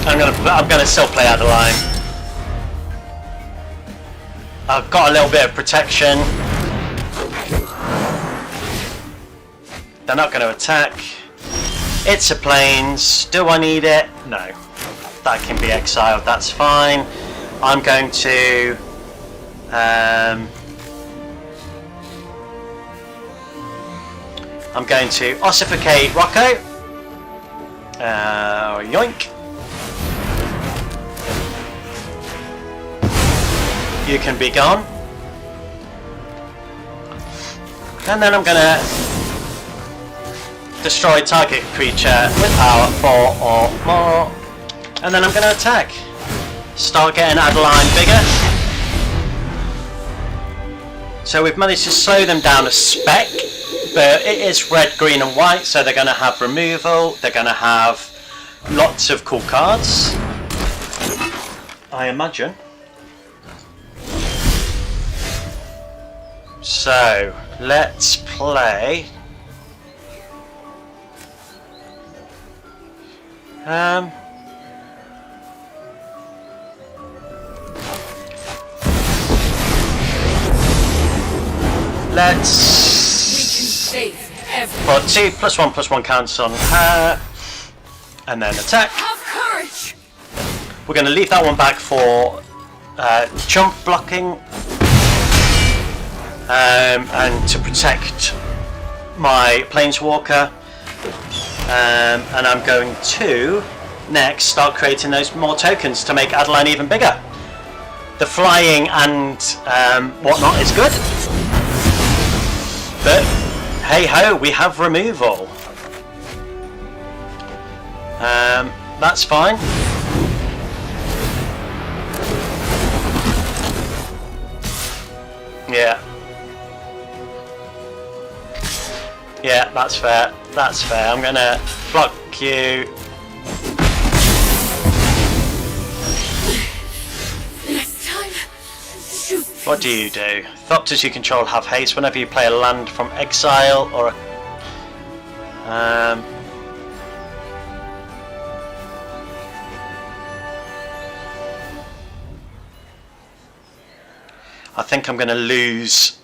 I'm gonna still play Adeline. I've got a little bit of protection. They're not going to attack. It's a plains. Do I need it? No. That can be exiled. That's fine. I'm going to ossificate Rocco. Yoink. You can be gone. And then I'm going to destroy target creature with power 4 or more. And then I'm going to attack. Start getting Adeline bigger. So we've managed to slow them down a speck. But it is red, green and white, so they're going to have removal. They're going to have lots of cool cards, I imagine. So, let's play... Let's put 2 +1/+1 counts on her, and then attack. Have courage. We're going to leave that one back for jump blocking, and to protect my Planeswalker. And I'm going to next start creating those more tokens to make Adeline even bigger. The flying and whatnot is good, but hey ho, we have removal. That's fine. Yeah, that's fair. That's fair. I'm gonna block you. Next time, shoot. What do you do? Thopters you control have haste whenever you play a land from exile or a... I think I'm going to lose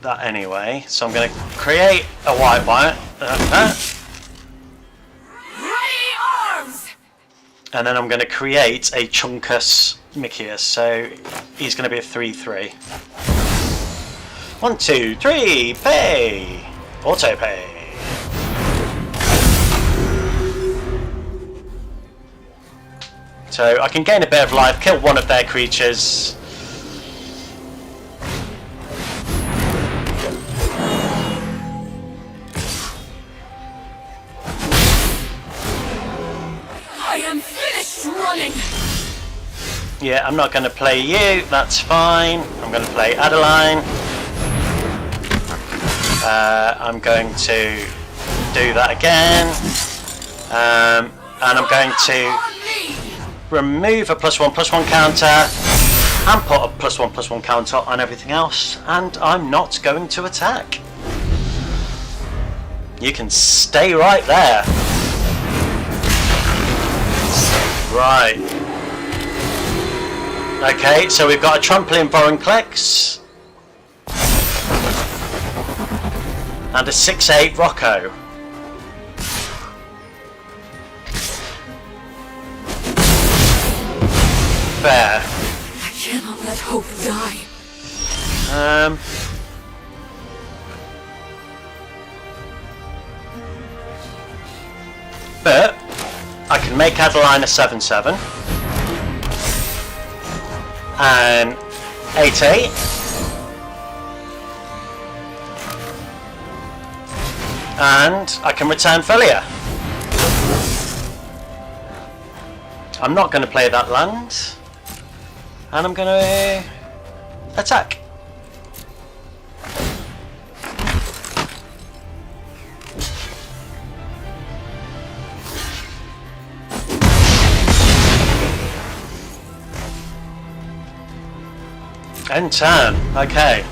that anyway, so I'm going to create a white. Ready arms. And then I'm going to create a Chunkus Mikius, so he's going to be a 3/3. 1, 2, 3, pay! Auto pay. So I can gain a bit of life, kill one of their creatures. I I am finished running. Yeah, I'm not going to play you. That's fine. I'm going to play Adeline. I'm going to do that again. And I'm going to remove a +1/+1 counter and put a +1/+1 counter on everything else, and I'm not going to attack. You can stay right there. Right. Okay, so we've got a Trampling Vorinclex and a 6/8 Rocco. Fair. I cannot let hope die. But I can make Adeline a 7/7 and 8/8. And I can return Felidar. I'm not going to play that land, and I'm going to attack. End turn. Okay.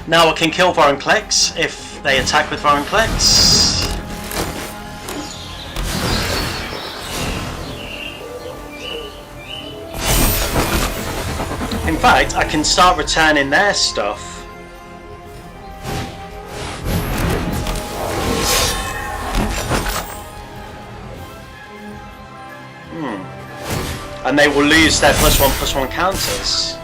Now I can kill Vorinclex if they attack with Vorinclex. In fact, I can start returning their stuff. And they will lose their +1/+1 counters.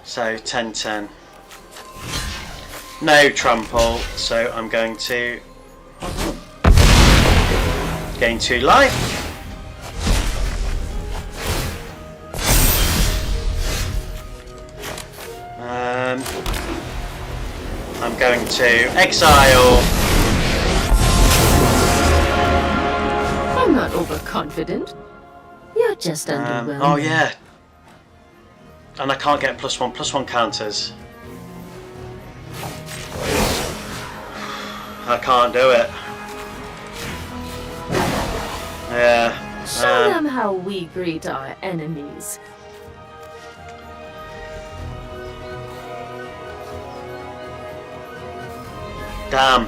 So 10/10. No trample, so I'm going to gain 2 life. I'm going to exile. I'm not overconfident. You're just underwhelmed. Oh yeah. And I can't get +1/+1 counters. I can't do it. Yeah. Show them how we greet our enemies. Damn.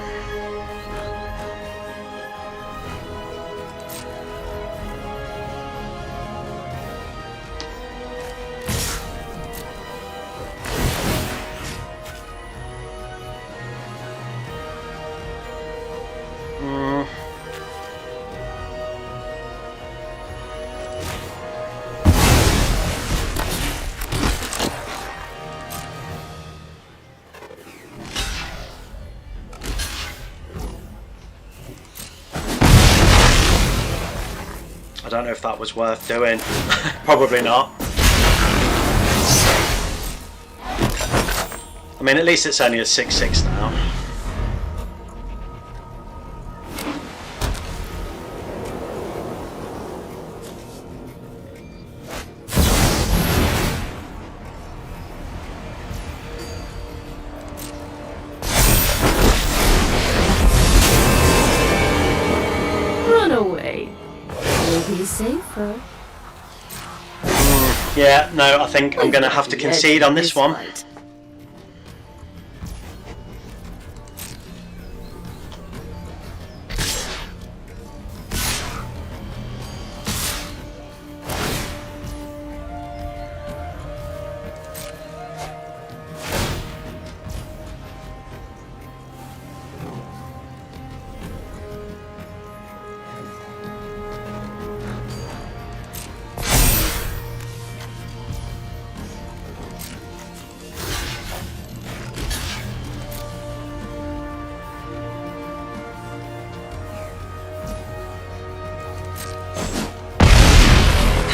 I don't know if that was worth doing. Probably not. I mean, at least it's only a 6/6 now. Run away. You'll be safer. Yeah, no, I think I'm going to have to concede on this one. Fight.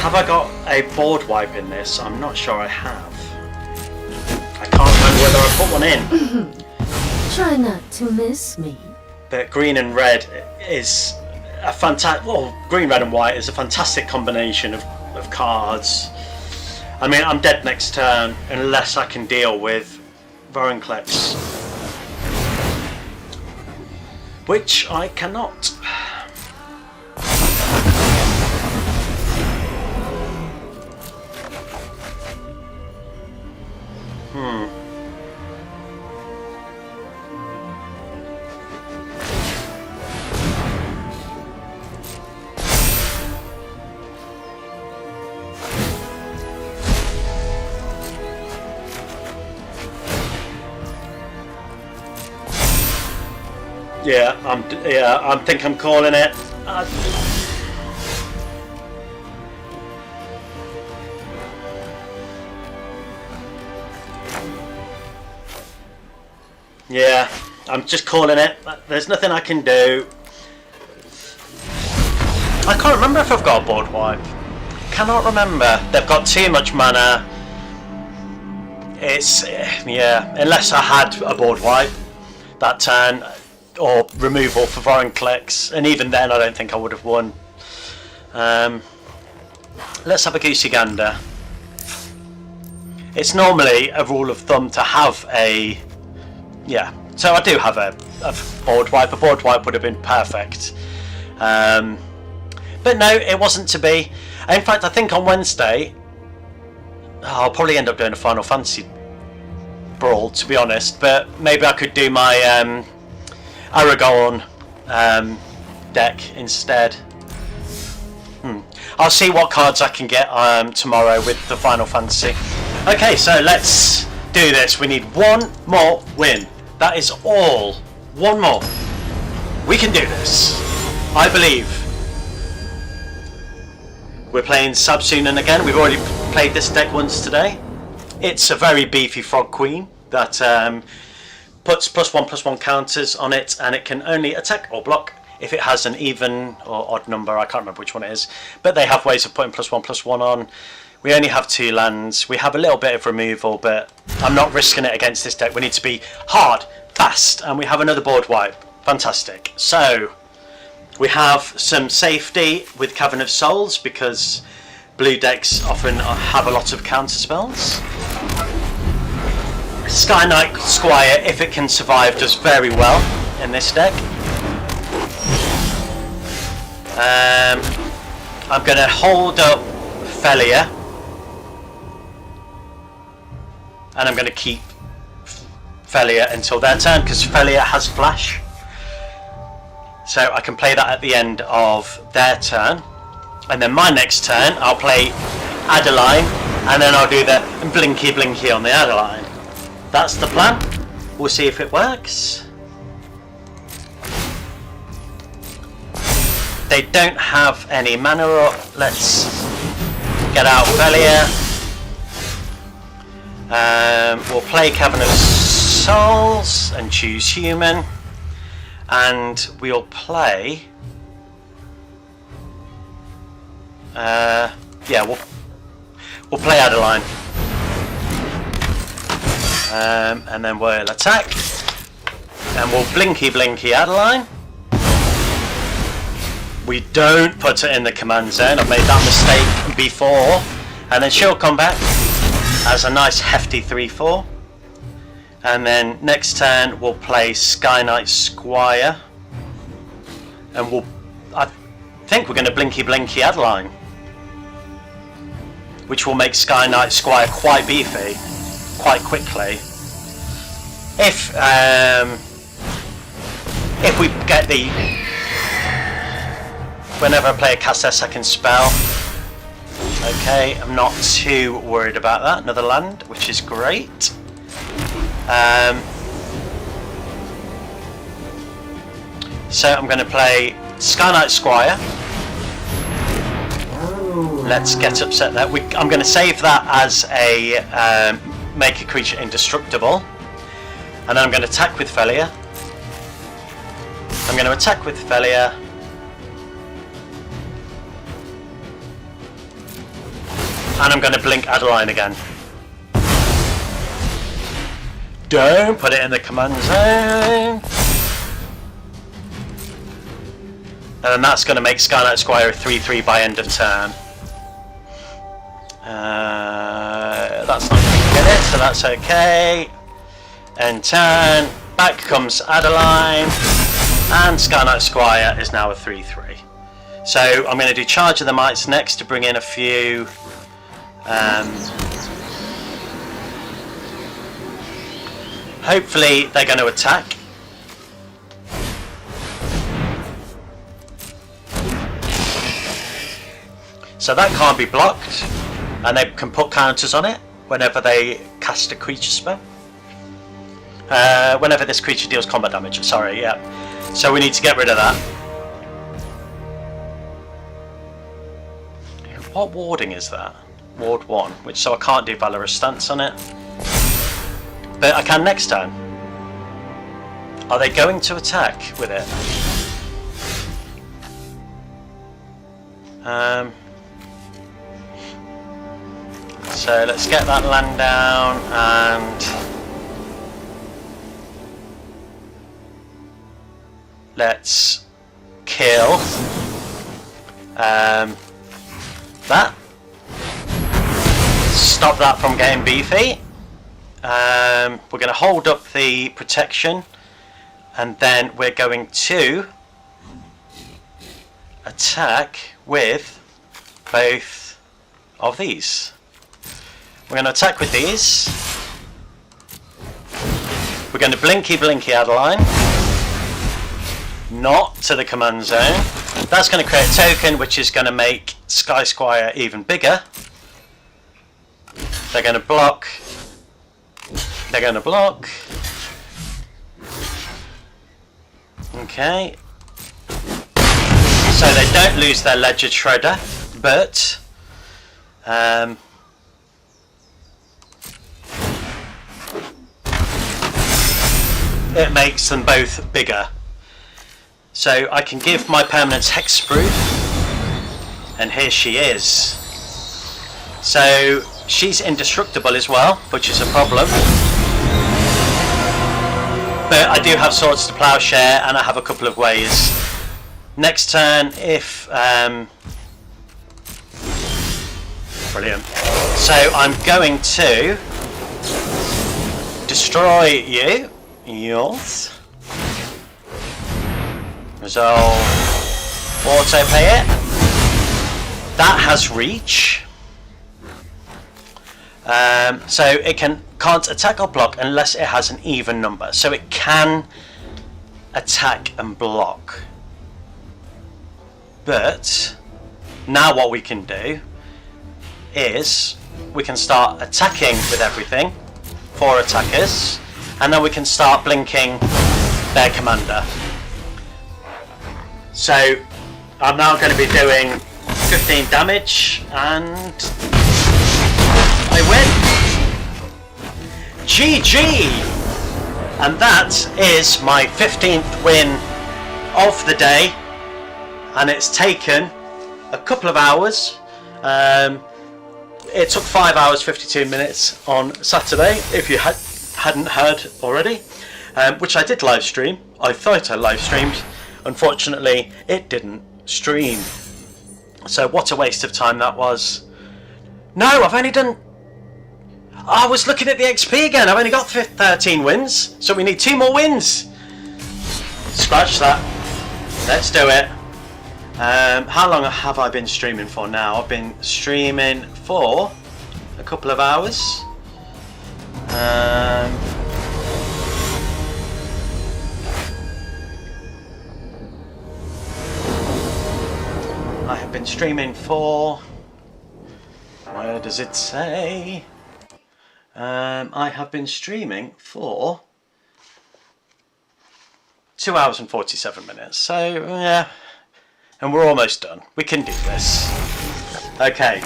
Have I got a board wipe in this? I'm not sure I have. I can't remember whether I put one in. Try not to miss me. But green and red is a fantastic... Well, green, red and white is a fantastic combination of cards. I mean, I'm dead next turn unless I can deal with Vorinclex. Which I cannot. I think I'm calling it. Yeah, I'm just calling it. There's nothing I can do. I can't remember if I've got a board wipe. Cannot remember. They've got too much mana. It's unless I had a board wipe that turn. Or removal for Vorinclex, and even then I don't think I would have won. Let's have a goosey gander. It's normally a rule of thumb to have a... Yeah, so I do have a board wipe. A board wipe would have been perfect. But no, it wasn't to be. In fact, I think on Wednesday, I'll probably end up doing a Final Fantasy Brawl, to be honest, but maybe I could do my... Aragorn deck instead. I'll see what cards I can get tomorrow with the Final Fantasy. Okay, so let's do this. We need one more win. That is all. One more. We can do this. I believe. We're playing Sabsunan again. We've already played this deck once today. It's a very beefy Frog Queen that puts +1/+1 counters on it, and it can only attack or block if it has an even or odd number. I can't remember which one it is, but they have ways of putting +1/+1 on. We only have 2 lands. We have a little bit of removal, but I'm not risking it against this deck. We need to be hard, fast, and we have another board wipe. Fantastic. So we have some safety with Cavern of Souls because blue decks often have a lot of counter spells. Sky Knight Squire, if it can survive, does very well in this deck. I'm going to hold up Felidar, and I'm going to keep Felidar until their turn because Felidar has Flash. So I can play that at the end of their turn, and then my next turn I'll play Adeline, and then I'll do the blinky blinky on the Adeline. That's the plan. We'll see if it works. They don't have any mana up. Let's get out Felidar. We'll play Cavern of Souls and choose human. And we'll play... we'll play Adeline. And then we'll attack, and we'll blinky blinky Adeline. We don't put it in the command zone. I've made that mistake before, and then she'll come back as a nice hefty 3/4. And then next turn we'll play Sky Knight Squire, and I think we're going to blinky blinky Adeline, which will make Sky Knight Squire quite beefy quite quickly. If we get the... Whenever I play a cast their second spell. Okay, I'm not too worried about that. Another land, which is great. So I'm going to play Sky Knight Squire. Let's get upset there. I'm going to save that as a make a creature indestructible, and then I'm going to attack with Felidar. I'm going to attack with Felidar. And I'm going to blink Adeline again. Don't put it in the command zone. And then that's going to make Skylight Squire a 3/3 by end of turn. That's not going to get it, so that's okay. End turn. Back comes Adeline. And Skylight Squire is now a 3/3. So I'm going to do Charge of the Mites next to bring in a few... hopefully they're going to attack. So that can't be blocked, and they can put counters on it whenever they cast a creature spell. Whenever this creature deals combat damage, sorry, yeah. So we need to get rid of that. What warding is that? Ward 1, which so I can't do Valorous Stance on it. But I can next turn. Are they going to attack with it? So let's get that land down and let's kill that. Stop that from getting beefy. We're going to hold up the protection and then we're going to attack with both of these. We're going to attack with these. We're going to Blinky Adeline. Not to the command zone. That's going to create a token which is going to make Sky Squire even bigger. They're going to block. They're going to block. Okay. So they don't lose their Ledger Shredder, but it makes them both bigger. So I can give my permanents Hexproof, and here she is. So she's indestructible as well, which is a problem. But I do have Swords to Plowshare, and I have a couple of ways. Next turn, if brilliant. So I'm going to destroy you. Yours. Resolve. Auto pay it. That has reach. So it can't attack or block unless it has an even number. So it can attack and block. But now what we can do is we can start attacking with everything. 4 attackers. And then we can start blinking their commander. So I'm now going to be doing 15 damage and I win. GG! And that is my 15th win of the day. And it's taken a couple of hours. It took 5 hours 52 minutes on Saturday, if you hadn't heard already, which I did live stream. I thought I live streamed. Unfortunately, it didn't stream. So what a waste of time that was. No, I've only done... I was looking at the XP again. I've only got 13 wins, so we need 2 more wins. Scratch that. Let's do it. How long have I been streaming for now? I've been streaming for a couple of hours. I have been streaming for... Where does it say? I have been streaming for 2 hours and 47 minutes. So, yeah. And we're almost done. We can do this. Okay.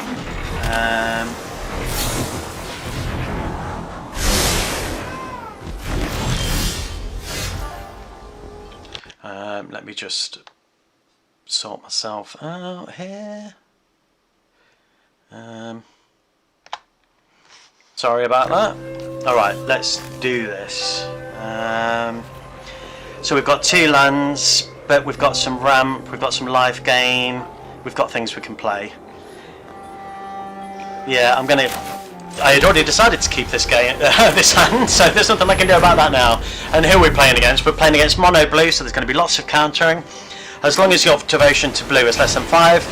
Let me just sort myself out here. Sorry about that. Alright, let's do this. So we've got 2 lands, but we've got some ramp, we've got some life gain, we've got things we can play. Yeah, I had already decided to keep this game, this hand, so there's nothing I can do about that now. And who are we playing against? We're playing against mono blue, so there's going to be lots of countering. As long as your devotion to blue is less than 5,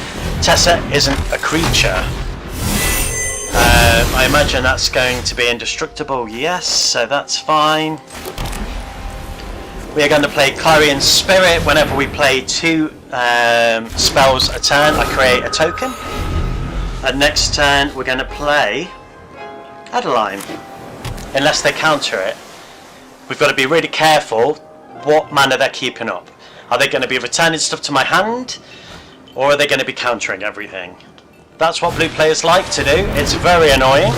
Tessa isn't a creature. I imagine that's going to be indestructible, yes, so that's fine. We are going to play Clarion Spirit. Whenever we play 2 spells a turn, I create a token. And next turn we're going to play Adeline, unless they counter it. We've got to be really careful what mana they're keeping up. Are they going to be returning stuff to my hand, or are they going to be countering everything? That's what blue players like to do. It's very annoying.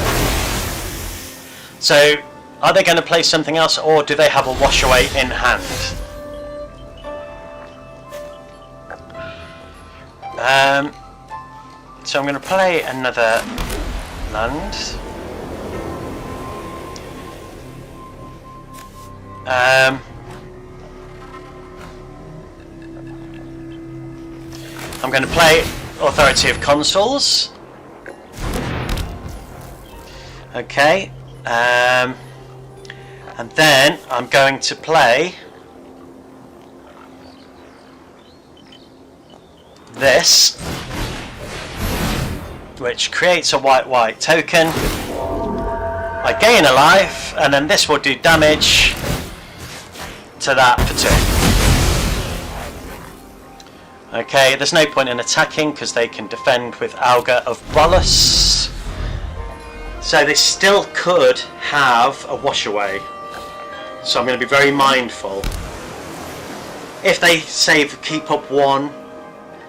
So, are they going to play something else, or do they have a wash away in hand? So I'm going to play another land. I'm going to play Authority of Consuls. Okay. And then I'm going to play this, which creates a white token. I gain a life, and then this will do damage to that for 2. Okay, there's no point in attacking because they can defend with Alga of Brolus. So they still could have a wash away. So I'm going to be very mindful. If they save keep up 1,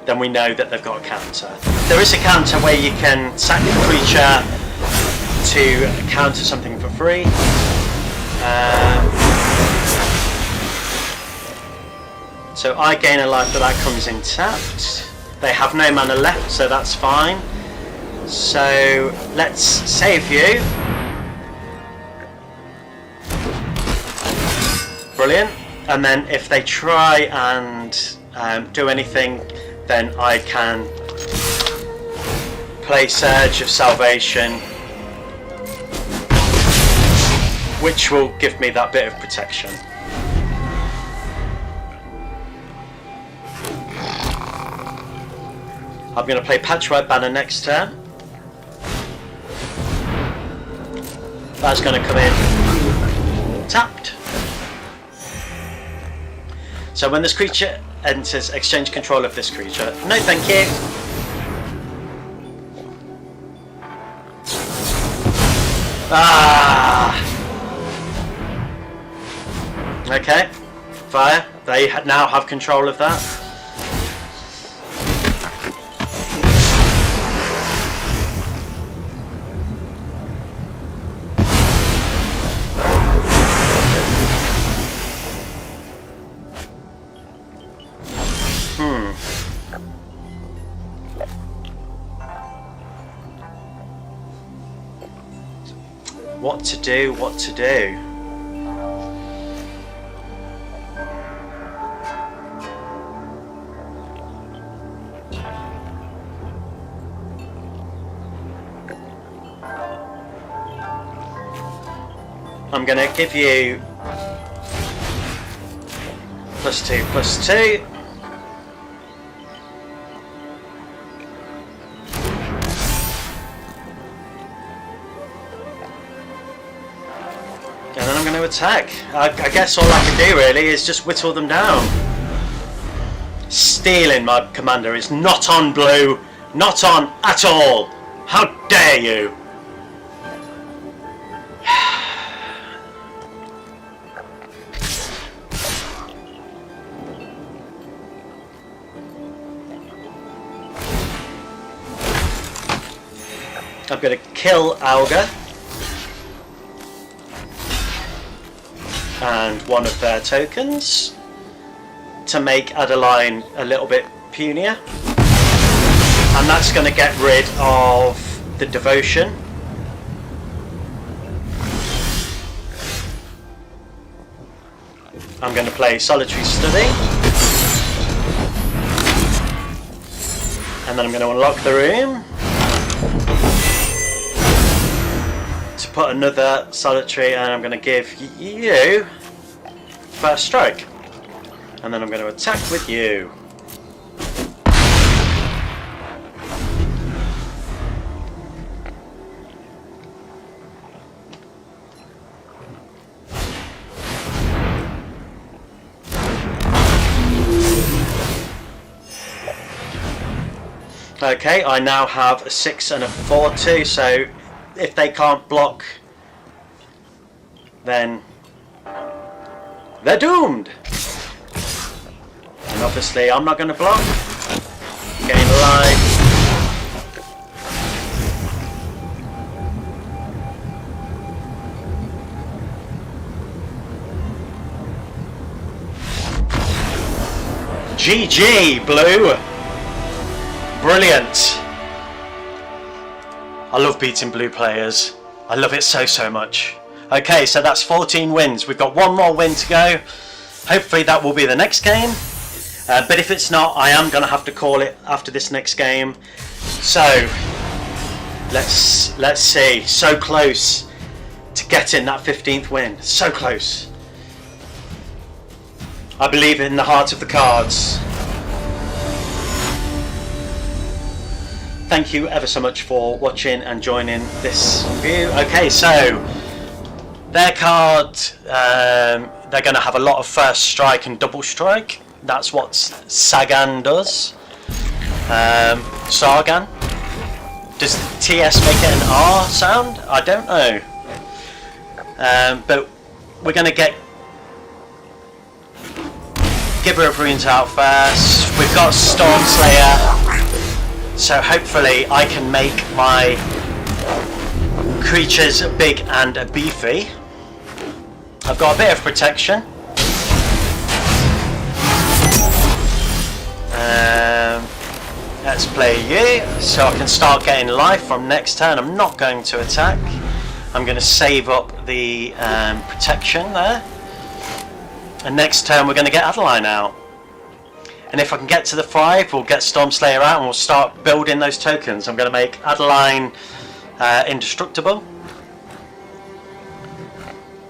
then we know that they've got a counter. There is a counter where you can sack a creature to counter something for free. So I gain a life, but that comes in tapped. They have no mana left, so that's fine. So let's save you. Brilliant. And then if they try and do anything, then I can play Surge of Salvation, which will give me that bit of protection. I'm going to play Patchwork Banner next turn. That's going to come in tapped. So when this creature enters, exchange control of this creature. No thank you. Ah! Okay. Fire. They now have control of that. What to do? I'm going to give you +2/+2. And then I'm going to attack. I guess all I can do really is just whittle them down. Stealing my commander is not on blue. Not on at all. How dare you? I'm going to kill Alga and one of their tokens to make Adeline a little bit punier, and that's going to get rid of the devotion. I'm going to play Solitary Study. And then I'm going to unlock the room to put another Solitary, and I'm going to give you first strike. And then I'm going to attack with you. Okay, I now have a 6 and a 4-2, so if they can't block, then they're doomed. And obviously I'm not going to block. Gain life. GG, Blue! Brilliant! I love beating blue players. I love it so much. Okay, so that's 14 wins. We've got one more win to go. Hopefully that will be the next game. But if it's not, I am going to have to call it after this next game. So, let's see. So close to getting that 15th win. So close. I believe in the heart of the cards. Thank you ever so much for watching and joining this review. Okay, so their card, they're going to have a lot of first strike and double strike. That's what Sagan does. Sargan. Does TS make it an R sound? I don't know. But we're going to get Giver of Runes out first. We've got Stormslayer. So hopefully I can make my creatures big and beefy. I've got a bit of protection. Let's play you, so I can start getting life from next turn. I'm not going to attack. I'm going to save up the protection there. And next turn we're going to get Adeline out. And if I can get to the 5, we'll get Stormslayer out and we'll start building those tokens. I'm going to make Adeline indestructible.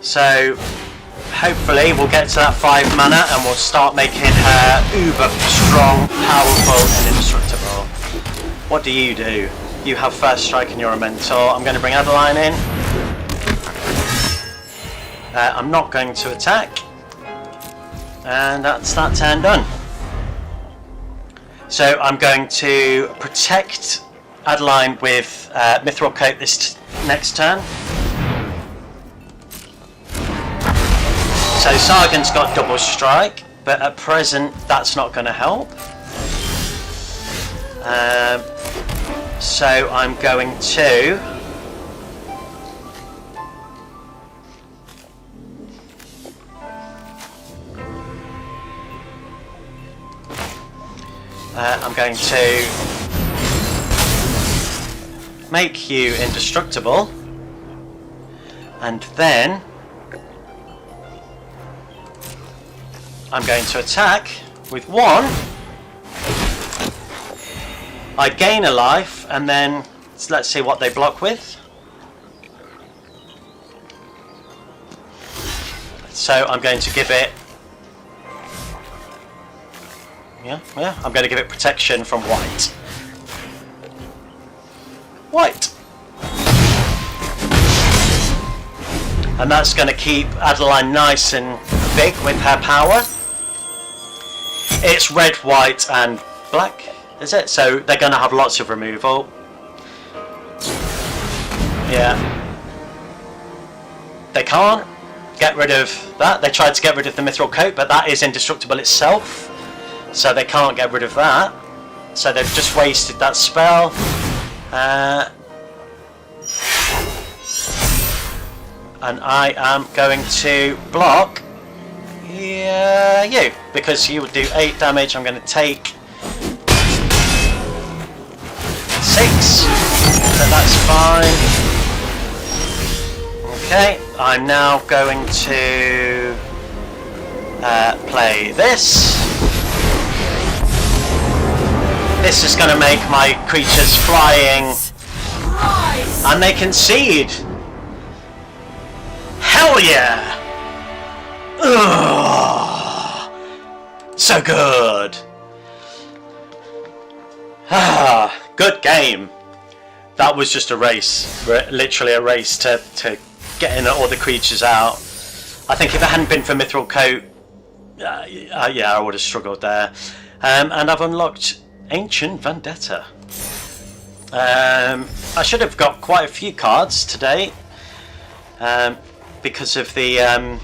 So hopefully we'll get to that 5 mana and we'll start making her uber strong, powerful and indestructible. What do? You have first strike and you're a mentor. I'm going to bring Adeline in. I'm not going to attack. And that's that turn done. So I'm going to protect Adeline with Mithril Coat this next turn. So Sargon's got double strike, but at present that's not going to help. So I'm going to make you indestructible, and then I'm going to attack with 1. I gain a life, and then let's see what they block with. So I'm going to give it I'm going to give it protection from white. And that's going to keep Adeline nice and big with her power. It's red, white and black, is it? So they're going to have lots of removal. Yeah. They can't get rid of that. They tried to get rid of the Mithril Coat, but that is indestructible itself. So they can't get rid of that. So they've just wasted that spell. And I am going to block you, because you would do 8 damage. I'm going to take 6, so that's fine. Okay, I'm now going to play this. This is going to make my creatures flying, and they concede. Hell yeah! Ugh. So good. Good game. That was just a race, literally a race to getting all the creatures out. I think if it hadn't been for Mithril Coat, yeah, I would have struggled there. And I've unlocked Ancient Vendetta. I should have got quite a few cards today because of the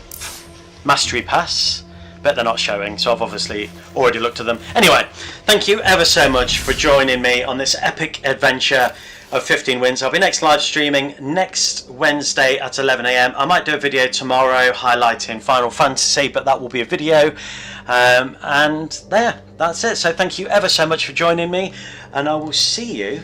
Mastery Pass, but they're not showing, so I've obviously already looked at them. Anyway, thank you ever so much for joining me on this epic adventure of 15 wins. I'll be next live streaming next Wednesday at 11 AM. I might do a video tomorrow highlighting Final Fantasy, but that will be a video. And there, that's it. So thank you ever so much for joining me, and I will see you